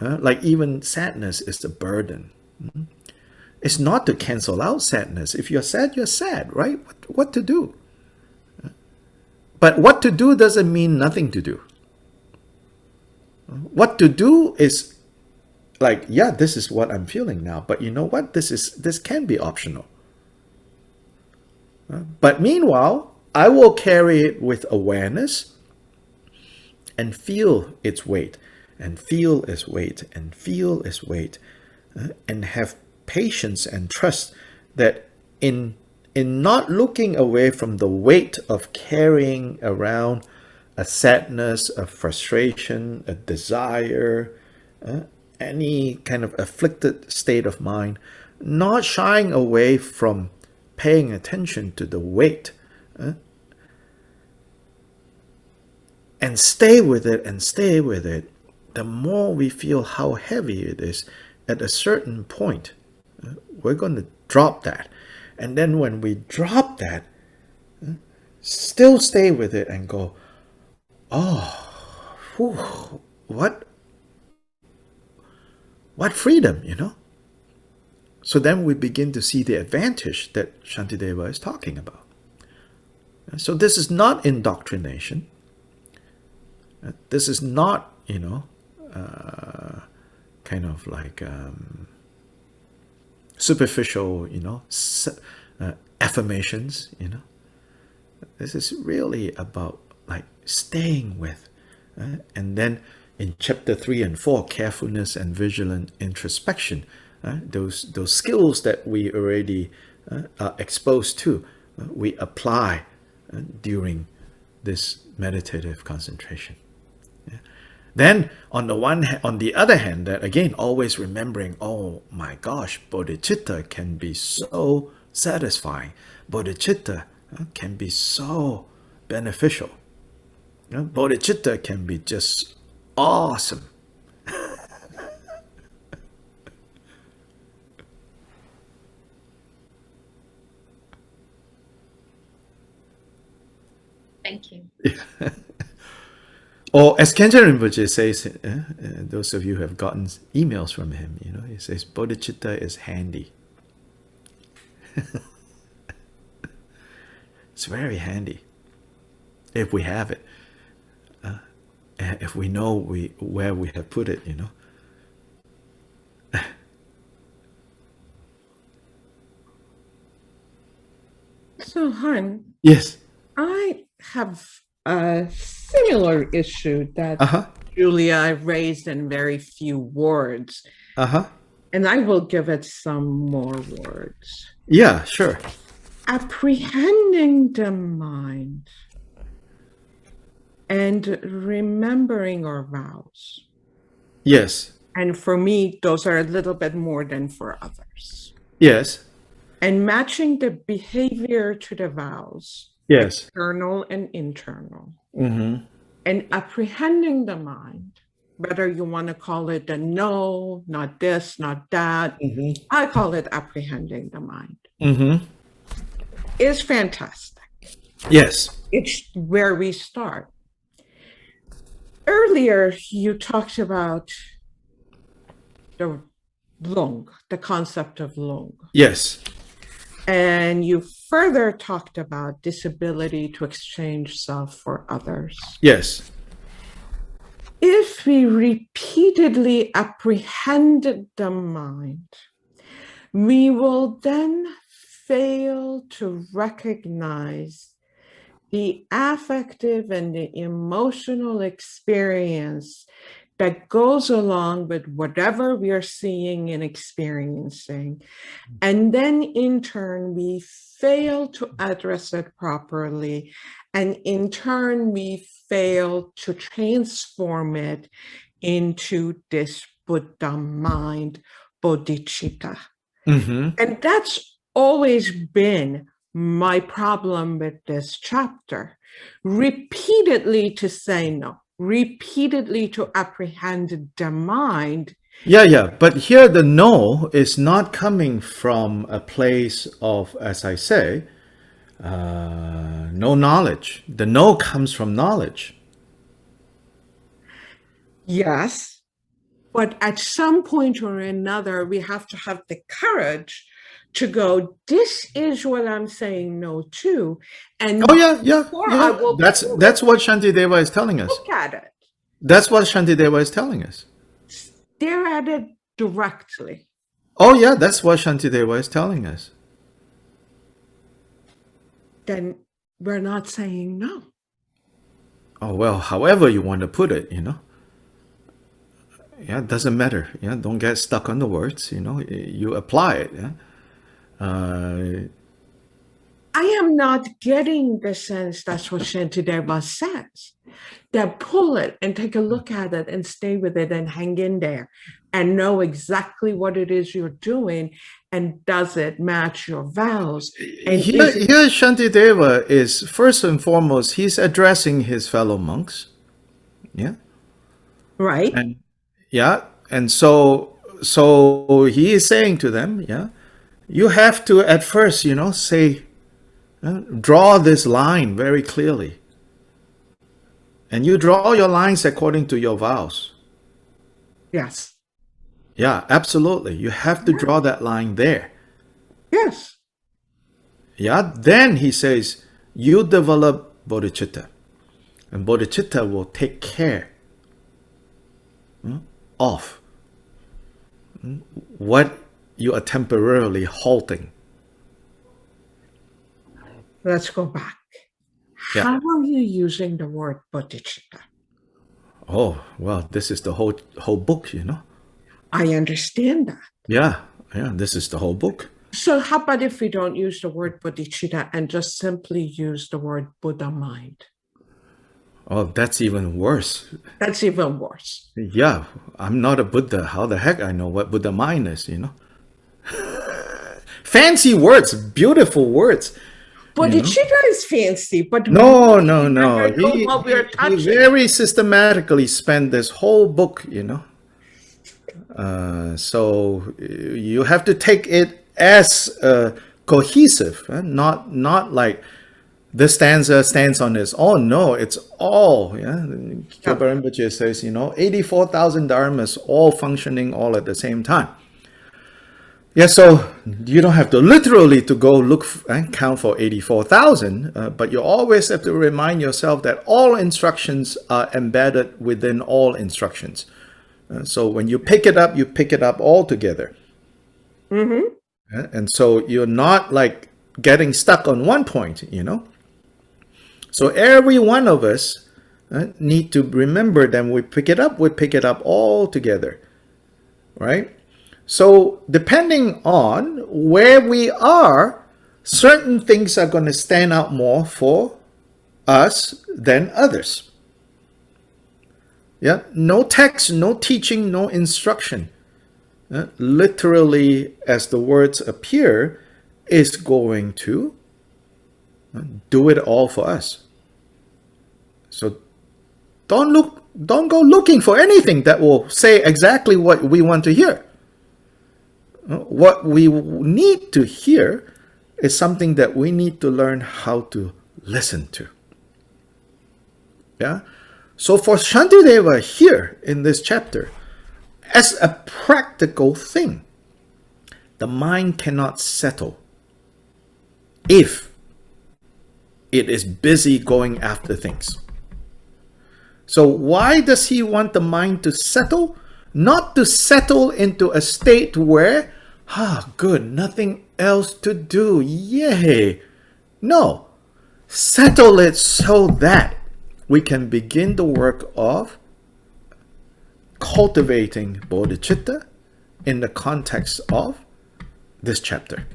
A: Like even sadness is a burden. It's not to cancel out sadness. If you're sad, you're sad, right? What to do? But what to do doesn't mean nothing to do. What to do is this is what I'm feeling now, but you know what? This can be optional. But meanwhile, I will carry it with awareness and feel its weight, and feel its weight, and feel its weight, and have patience and trust that in not looking away from the weight of carrying around a sadness, a frustration, a desire, any kind of afflicted state of mind, not shying away from paying attention to the weight, and stay with it and stay with it, the more we feel how heavy it is, at a certain point, we're going to drop that. And then when we drop that, still stay with it and go, oh, whew, what freedom, you know? So then we begin to see the advantage that Shantideva is talking about. So this is not indoctrination. This is not, you know, kind of like superficial, you know, affirmations, you know. This is really about like staying with. And then in chapter 3 and 4, carefulness and vigilant introspection, those skills that we already are exposed to, we apply during this meditative concentration. Yeah. Then on the other hand, that again, always remembering, oh my gosh, bodhicitta can be so satisfying. Bodhicitta can be so beneficial. You know, bodhicitta can be just awesome.
D: Thank you.
A: Or as Khenchen Rinpoche says, those of you who have gotten emails from him, you know, he says, bodhicitta is handy. It's very handy if we have it. If we know where we have put it, you know.
E: So, Han,
A: Yes.
E: I have a similar issue that Julia raised in very few words, and I will give it some more words.
A: Yeah, sure.
E: Apprehending the mind and remembering our vows.
A: Yes.
E: And for me, those are a little bit more than for others.
A: Yes.
E: And matching the behavior to the vows.
A: Yes.
E: External and internal.
A: Mm-hmm.
E: And apprehending the mind, whether you want to call it a no, not this, not that, I call it apprehending the mind, is fantastic.
A: Yes.
E: It's where we start. Earlier, you talked about the lung, the concept of lung.
A: Yes.
E: And you further talked about this ability to exchange self for others.
A: Yes.
E: If we repeatedly apprehend the mind, we will then fail to recognize the affective and the emotional experience that goes along with whatever we are seeing and experiencing. And then in turn, we fail to address it properly. And in turn, we fail to transform it into this Buddha mind, bodhicitta. And that's always been my problem with this chapter. Repeatedly to say no. Repeatedly to apprehend the mind.
A: Yeah. But here the no is not coming from a place of, as I say, no knowledge. The no comes from knowledge.
E: Yes. But at some point or another, we have to have the courage to go, this is what I'm saying no to. And
A: yeah. That's what Shantideva is telling us.
E: Look at it.
A: That's what Shantideva is telling us.
E: Stare at it directly.
A: Oh yeah, that's what Shantideva is telling us.
E: Then we're not saying no.
A: Oh well, however you want to put it, you know. Yeah, it doesn't matter. Yeah, don't get stuck on the words. You know, you apply it. Yeah.
E: I am not getting the sense that's what Shantideva says. That pull it and take a look at it and stay with it and hang in there and know exactly what it is you're doing and does it match your vows. And
A: here Shantideva is first and foremost, he's addressing his fellow monks. Yeah.
E: Right.
A: And and so he is saying to them, yeah, you have to at first, you know, say, draw this line very clearly. And you draw your lines according to your vows.
E: Yes.
A: Yeah, absolutely. You have to draw that line there.
E: Yes.
A: Yeah, then he says, you develop bodhicitta. And bodhicitta will take care of what you are temporarily halting.
E: Let's go back.
A: Yeah.
E: How are you using the word bodhicitta?
A: Oh, well, this is the whole book, you know.
E: I understand that.
A: Yeah, this is the whole book.
E: So how about if we don't use the word bodhicitta and just simply use the word Buddha mind?
A: Oh, that's even worse.
E: That's even worse.
A: Yeah, I'm not a Buddha. How the heck I know what Buddha mind is, you know? Fancy words, beautiful words.
E: Bodhicitta is fancy, but
A: No.
E: what we are
A: He
E: touching.
A: very systematically spent this whole book, you know. So you have to take it as cohesive, not like this stanza stands on its own. No, it's all. Yeah, Kyopa Rinpoche says, 84,000 dharmas all functioning all at the same time. Yeah, so you don't have to literally to go look and count for 84,000, but you always have to remind yourself that all instructions are embedded within all instructions. So when you pick it up all together.
E: Mm-hmm.
A: And so you're not like getting stuck on one point, you know. So every one of us need to remember that when we pick it up all together, right? So depending on where we are, certain things are going to stand out more for us than others. Yeah, no text, no teaching, no instruction. Literally, as the words appear, is going to do it all for us. So don't go looking for anything that will say exactly what we want to hear. What we need to hear is something that we need to learn how to listen to. Yeah. So for Shantideva here in this chapter, as a practical thing, the mind cannot settle if it is busy going after things. So why does he want the mind to settle? Not to settle into a state where, good, nothing else to do, yay. No, settle it so that we can begin the work of cultivating bodhicitta in the context of this chapter.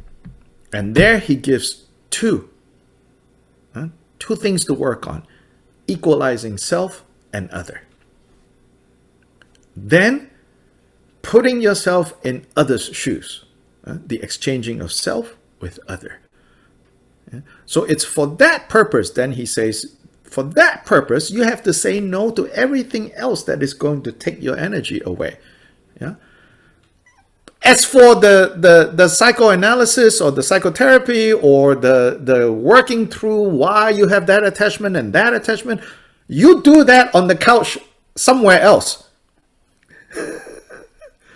A: And there he gives two things to work on: equalizing self and other. Then putting yourself in others' shoes, the exchanging of self with other. So it's for that purpose, then he says, for that purpose, you have to say no to everything else that is going to take your energy away. Yeah. As for the psychoanalysis or the psychotherapy or the working through why you have that attachment and that attachment, you do that on the couch somewhere else.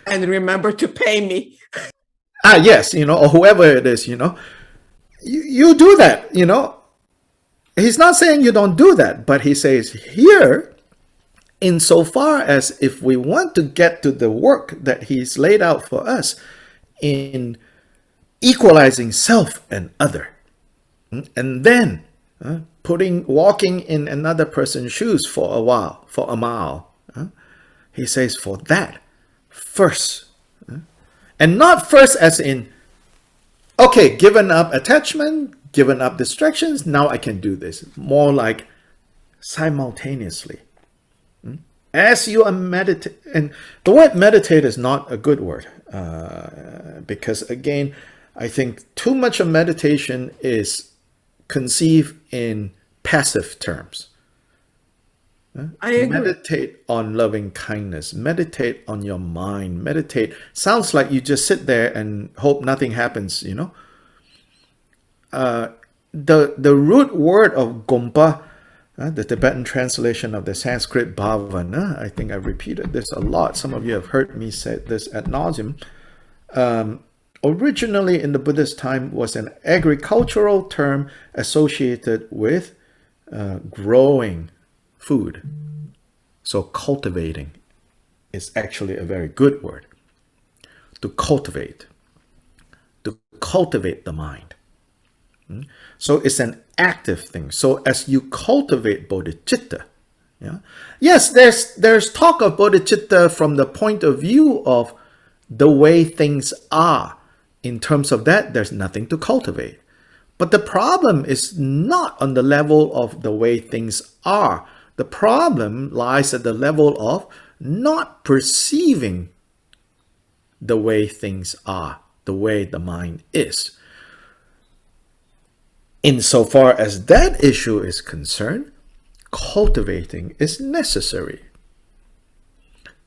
E: And remember to pay me.
A: Yes, or whoever it is, you do that, He's not saying you don't do that, but he says here, insofar as if we want to get to the work that he's laid out for us in equalizing self and other, and then walking in another person's shoes for a mile, he says for that first, and not first as in, okay, given up attachment, given up distractions, now I can do this. More like simultaneously. As you are meditating, and the word meditate is not a good word, because again, I think too much of meditation is conceived in passive terms.
E: I agree.
A: Meditate on loving kindness. Meditate on your mind. Meditate. Sounds like you just sit there and hope nothing happens, The root word of gompa The Tibetan translation of the Sanskrit bhavana, I think I've repeated this a lot. Some of you have heard me say this ad nauseum. Originally in the Buddhist time was an agricultural term associated with growing food. So cultivating is actually a very good word. To cultivate the mind. So it's an active thing. So as you cultivate bodhicitta, yeah, yes, there's talk of bodhicitta from the point of view of the way things are. In terms of that, there's nothing to cultivate. But the problem is not on the level of the way things are. The problem lies at the level of not perceiving the way things are, the way the mind is. Insofar as that issue is concerned, cultivating is necessary.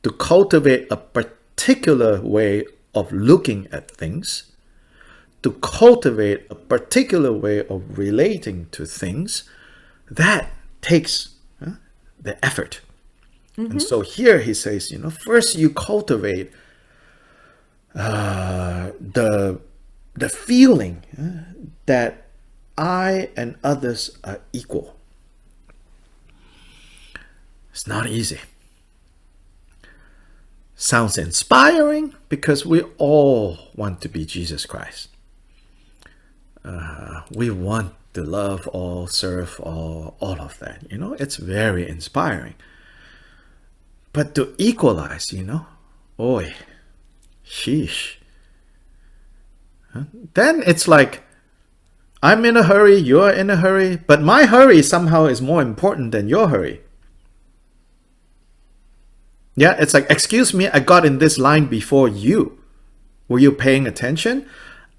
A: To cultivate a particular way of looking at things, to cultivate a particular way of relating to things, that takes the effort. And so here he says, first you cultivate the feeling that I and others are equal. It's not easy. Sounds inspiring because we all want to be Jesus Christ. We want to love all, serve all of that. It's very inspiring. But to equalize, oy, sheesh. Then it's like, I'm in a hurry, you're in a hurry, but my hurry somehow is more important than your hurry. Yeah, it's like, excuse me, I got in this line before you. Were you paying attention?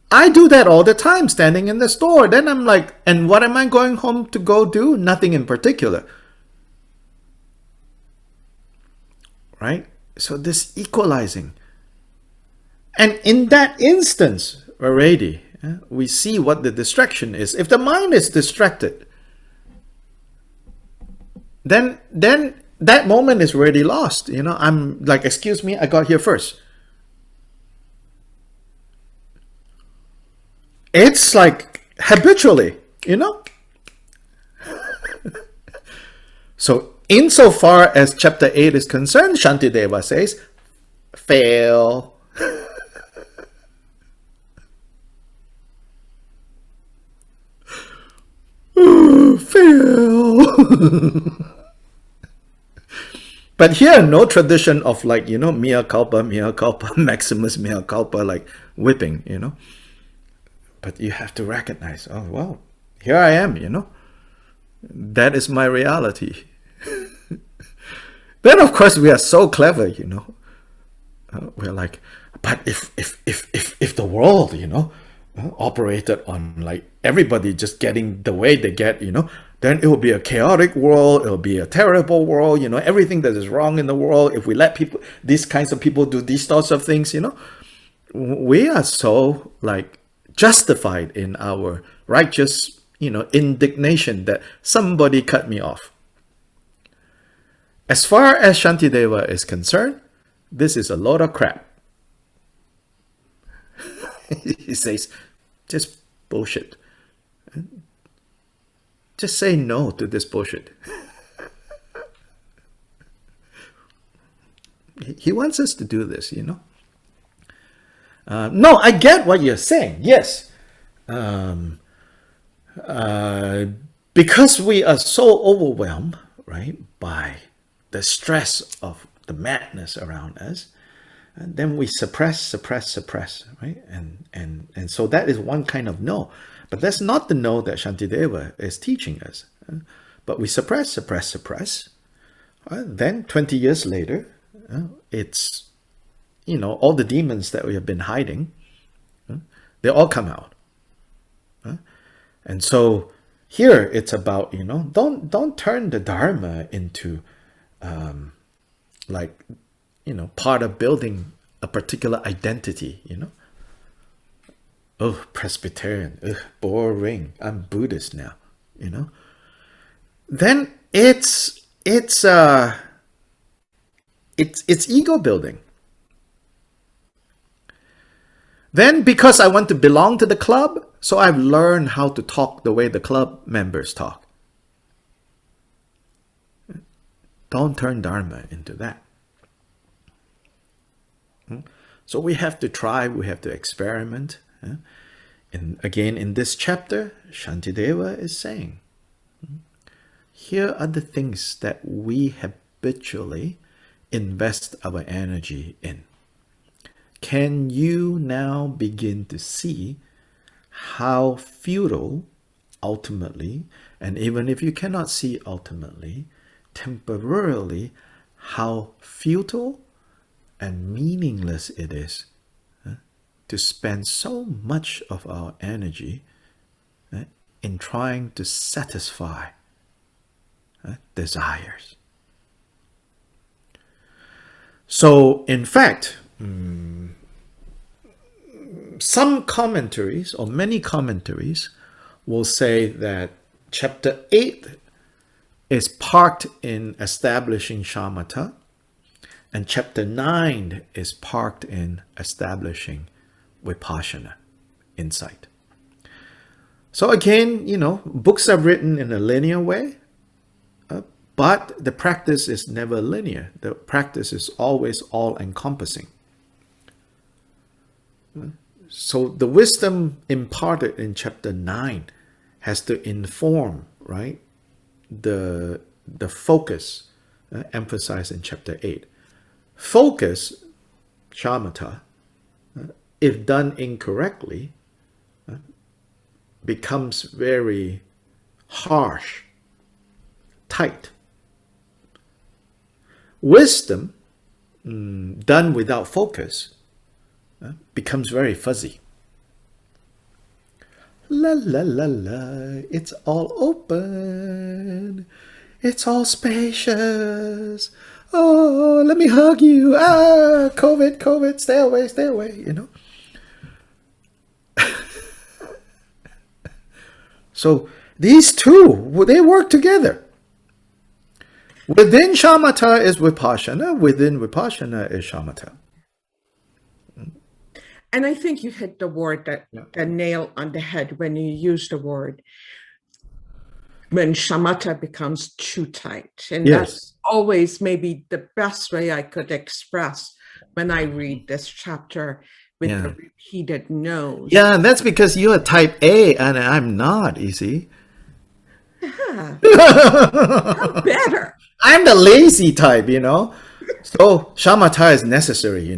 A: I do that all the time, standing in the store. Then I'm like, and what am I going home to go do? Nothing in particular. Right? So this equalizing. And in that instance already, we see what the distraction is. If the mind is distracted, then that moment is already lost. I'm like, excuse me, I got here first. It's like habitually, So insofar as chapter 8 is concerned, Shantideva says, fail. Fail. But here, no tradition of like, mea culpa, maximus mea culpa, like whipping, But you have to recognize, oh, well, here I am, That is my reality. Then, of course, we are so clever, We're like, but if the world, operated on like everybody just getting the way they get, then it will be a chaotic world. It will be a terrible world. Everything that is wrong in the world. If we let people, these kinds of people do these sorts of things, we are so like justified in our righteous, indignation that somebody cut me off. As far as Shantideva is concerned, this is a load of crap. He says, just bullshit. Just say no to this bullshit. He wants us to do this, No, I get what you're saying. Yes. Because we are so overwhelmed, right, by the stress of the madness around us, and then we suppress, right? And so that is one kind of no. But that's not the no that Shantideva is teaching us. But we suppress. Then 20 years later, it's, all the demons that we have been hiding, they all come out. And so here it's about, don't turn the Dharma into part of building a particular identity, Oh, Presbyterian, boring. I'm Buddhist now, Then it's ego building. Then because I want to belong to the club, so I've learned how to talk the way the club members talk. Don't turn Dharma into that. So we have to try, we have to experiment. And again, in this chapter, Shantideva is saying, here are the things that we habitually invest our energy in. Can you now begin to see how futile ultimately, and even if you cannot see ultimately, temporarily, how futile and meaningless it is to spend so much of our energy in trying to satisfy desires. So, in fact, some commentaries, or many commentaries, will say that chapter 8 is parked in establishing shamatha, and chapter 9 is parked in establishing vipassana, insight. So again, books are written in a linear way, but the practice is never linear. The practice is always all-encompassing. So the wisdom imparted in chapter 9 has to inform, right, the focus emphasized in chapter 8. Focus, shamatha, if done incorrectly, becomes very harsh, tight. Wisdom, done without focus, becomes very fuzzy. La la la la, it's all open, it's all spacious. Oh, let me hug you. Ah, COVID, stay away, So these two, they work together. Within shamatha is vipassana, within vipassana is shamatha.
E: And I think you hit the word the nail on the head when you use the word when shamatha becomes too tight. And that's always maybe the best way I could express when I read this chapter with the repeated no's.
A: Yeah, and that's because you're type A and I'm not, you see.
E: Yeah. I'm better.
A: I'm the lazy type, So shamatha is necessary,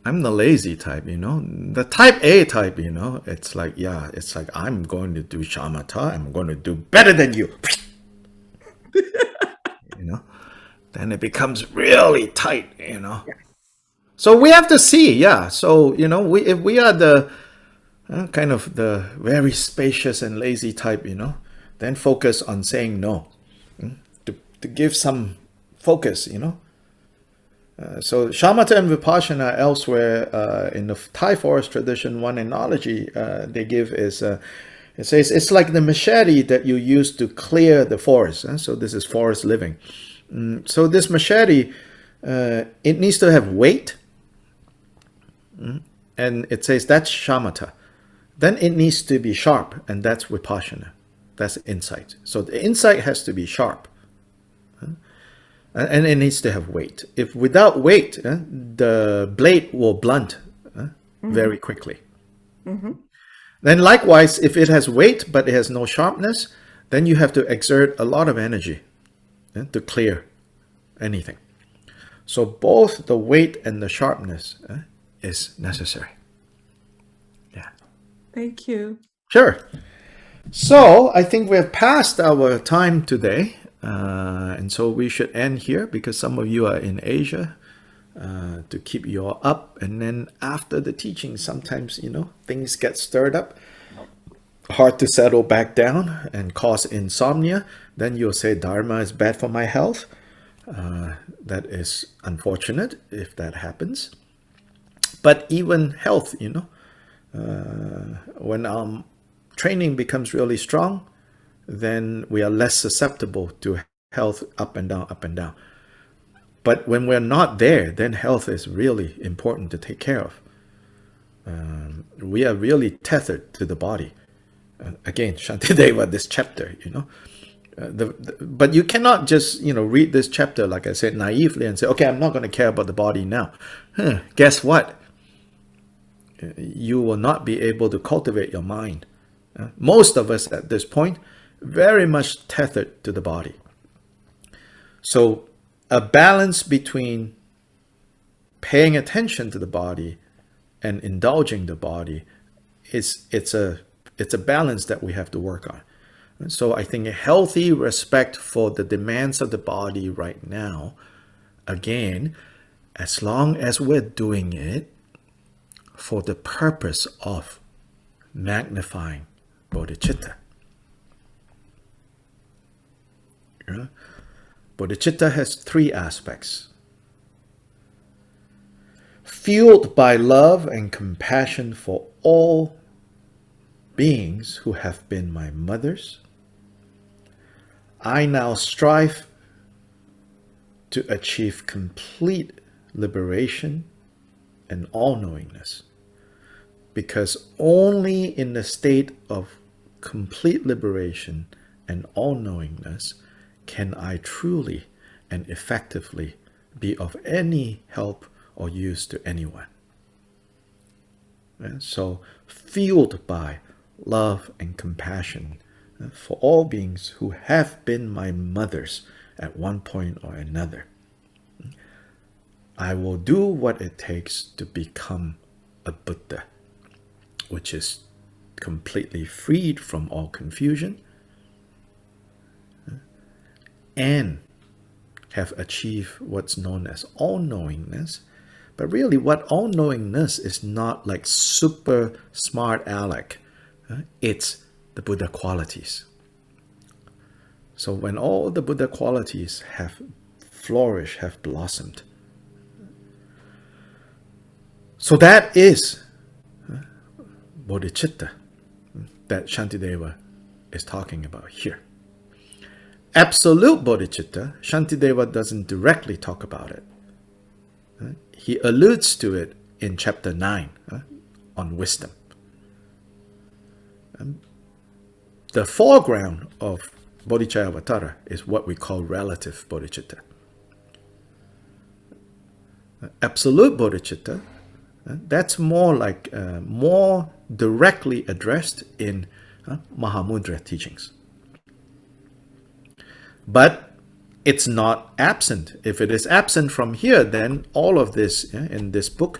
A: I'm the lazy type, The type A type, it's like I'm going to do shamatha, I'm going to do better than you. Then it becomes really tight, So we have to see, So, if we are the kind of the very spacious and lazy type, then focus on saying no, to give some focus, So shamatha and vipassana elsewhere in the Thai forest tradition, one analogy they give is, it says it's like the machete that you use to clear the forest. So this is forest living. So this machete, it needs to have weight. And it says that's shamatha. Then it needs to be sharp, and that's vipassana. That's insight. So the insight has to be sharp. And it needs to have weight. If without weight, the blade will blunt very quickly. Then likewise, if it has weight but it has no sharpness, then you have to exert a lot of energy to clear anything. So both the weight and the sharpness is necessary. Yeah.
E: Thank you.
A: Sure. So I think we have passed our time today. And so we should end here because some of you are in Asia to keep you all up. And then after the teaching, sometimes, things get stirred up, hard to settle back down and cause insomnia. Then you'll say Dharma is bad for my health. That is unfortunate if that happens. But even health, when I'm training becomes really strong, then we are less susceptible to health up and down, up and down. But when we're not there, then health is really important to take care of. We are really tethered to the body. Again, Shantideva, this chapter, but you cannot just, read this chapter, like I said, naively and say, okay, I'm not going to care about the body now. Guess what? You will not be able to cultivate your mind. Most of us at this point, very much tethered to the body. So a balance between paying attention to the body and indulging the body, it's a balance that we have to work on. And so I think a healthy respect for the demands of the body right now, again, as long as we're doing it for the purpose of magnifying bodhicitta. Bodhicitta has 3 aspects. Fueled by love and compassion for all beings who have been my mothers, I now strive to achieve complete liberation and all-knowingness, because only in the state of complete liberation and all-knowingness can I truly and effectively be of any help or use to anyone. And so, fueled by love and compassion for all beings who have been my mothers at one point or another, I will do what it takes to become a Buddha, which is completely freed from all confusion and have achieved what's known as all-knowingness. But really, what all-knowingness is not like super smart aleck. It's the Buddha qualities. So when all the Buddha qualities have flourished, have blossomed, so that is bodhicitta that Shantideva is talking about here. Absolute bodhicitta, Shantideva doesn't directly talk about it. He alludes to it in chapter 9 on wisdom. The foreground of Bodhicharyavatara is what we call relative bodhicitta. Absolute bodhicitta, that's more like more directly addressed in Mahamudra teachings. But it's not absent. If it is absent from here, then all of this in this book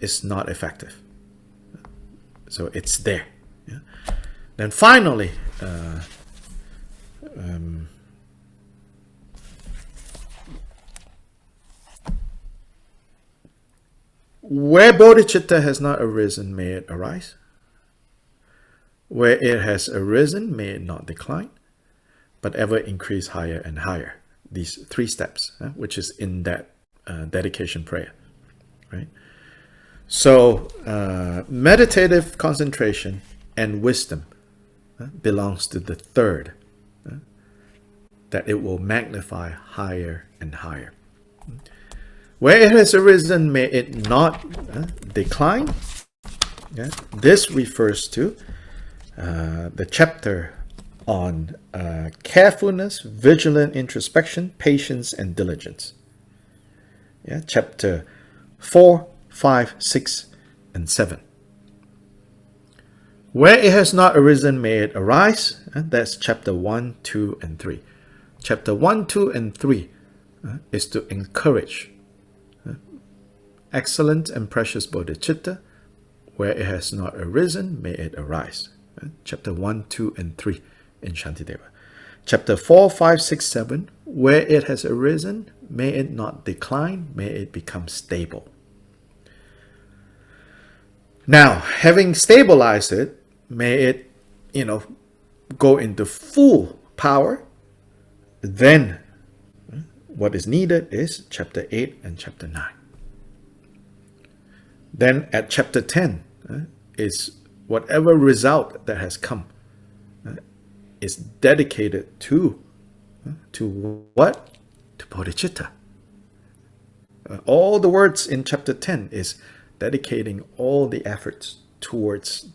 A: is not effective. So it's there. Then finally, where bodhicitta has not arisen, may it arise. Where it has arisen, may it not decline, but ever increase higher and higher. These 3 steps, which is in that dedication prayer, right? So meditative concentration and wisdom belongs to the 3rd, that it will magnify higher and higher. Where it has arisen, may it not decline. This refers to the chapter on carefulness, vigilant introspection, patience, and diligence. Chapter 4, 5, 6, and 7. Where it has not arisen, may it arise. That's chapter 1, 2, and 3. Chapter 1, 2, and 3 is to encourage excellent and precious bodhicitta. Where it has not arisen, may it arise. Chapter 1, 2, and 3 in Shantideva. Chapter 4, 5, 6, 7. Where it has arisen, may it not decline, may it become stable. Now, having stabilized it, may it, go into full power. Then, what is needed is chapter 8 and chapter 9. Then at chapter 10 is whatever result that has come is dedicated to what? To bodhicitta. All the words in chapter 10 is dedicating all the efforts towards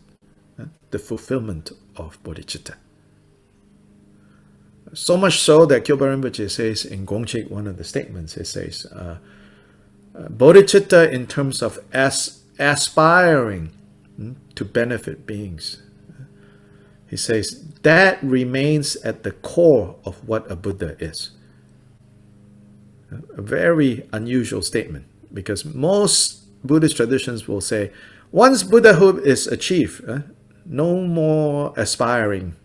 A: the fulfillment of bodhicitta. So much so that Kyoba Rinpoche says in Gongchik, one of the statements, it says, bodhicitta in terms of aspiring to benefit beings. He says that remains at the core of what a Buddha is. A very unusual statement, because most Buddhist traditions will say, once Buddhahood is achieved, no more aspiring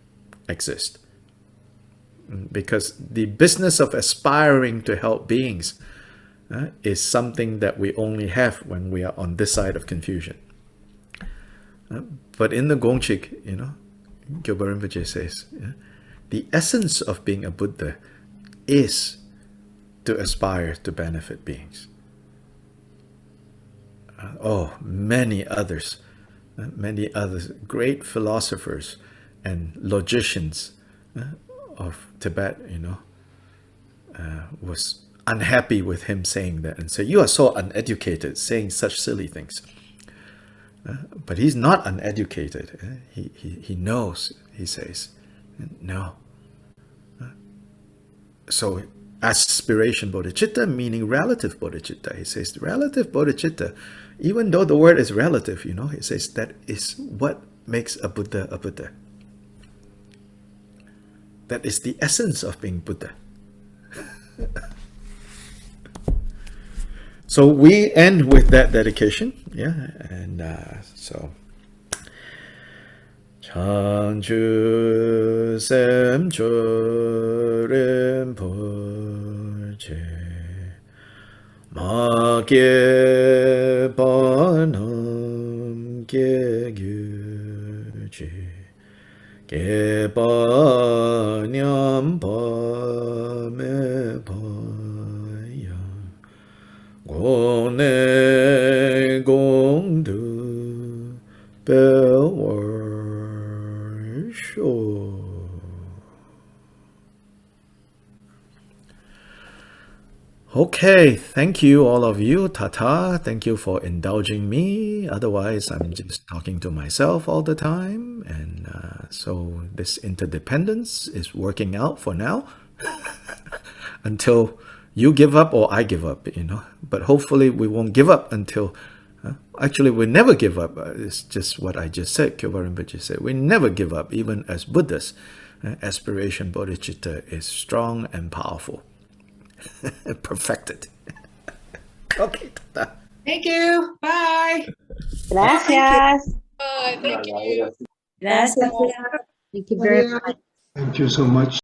A: exists. Because the business of aspiring to help beings is something that we only have when we are on this side of confusion. But in the Gongchik, Kyoba Rinpoche says, the essence of being a Buddha is to aspire to benefit beings. Many others great philosophers and logicians of Tibet, was unhappy with him saying that and say, you are so uneducated, saying such silly things. But he's not uneducated. He knows, he says. No. So aspiration bodhicitta, meaning relative bodhicitta. He says relative bodhicitta, even though the word is relative, he says that is what makes a Buddha a Buddha. That is the essence of being Buddha. So we end with that dedication, and so Changchu Semcho Rinpoche Ma Ge Banam Ge Gyuchi Ge Ba Nyam Ba Me Ba Ya Gong Ne Gong Du Bel War Sho. Okay, thank you all of you. Tata, thank you for indulging me. Otherwise, I'm just talking to myself all the time. And so this interdependence is working out for now until you give up or I give up, But hopefully we won't give up until... actually, we never give up. It's just what I just said. Kyoba Rinpoche said, we never give up, even as Buddhas. Aspiration bodhicitta is strong and powerful. Perfected. Okay, Tata.
E: Thank you. Bye.
C: Gracias.
B: Bye, thank you.
C: Gracias. Thank you very much.
F: Thank you so much.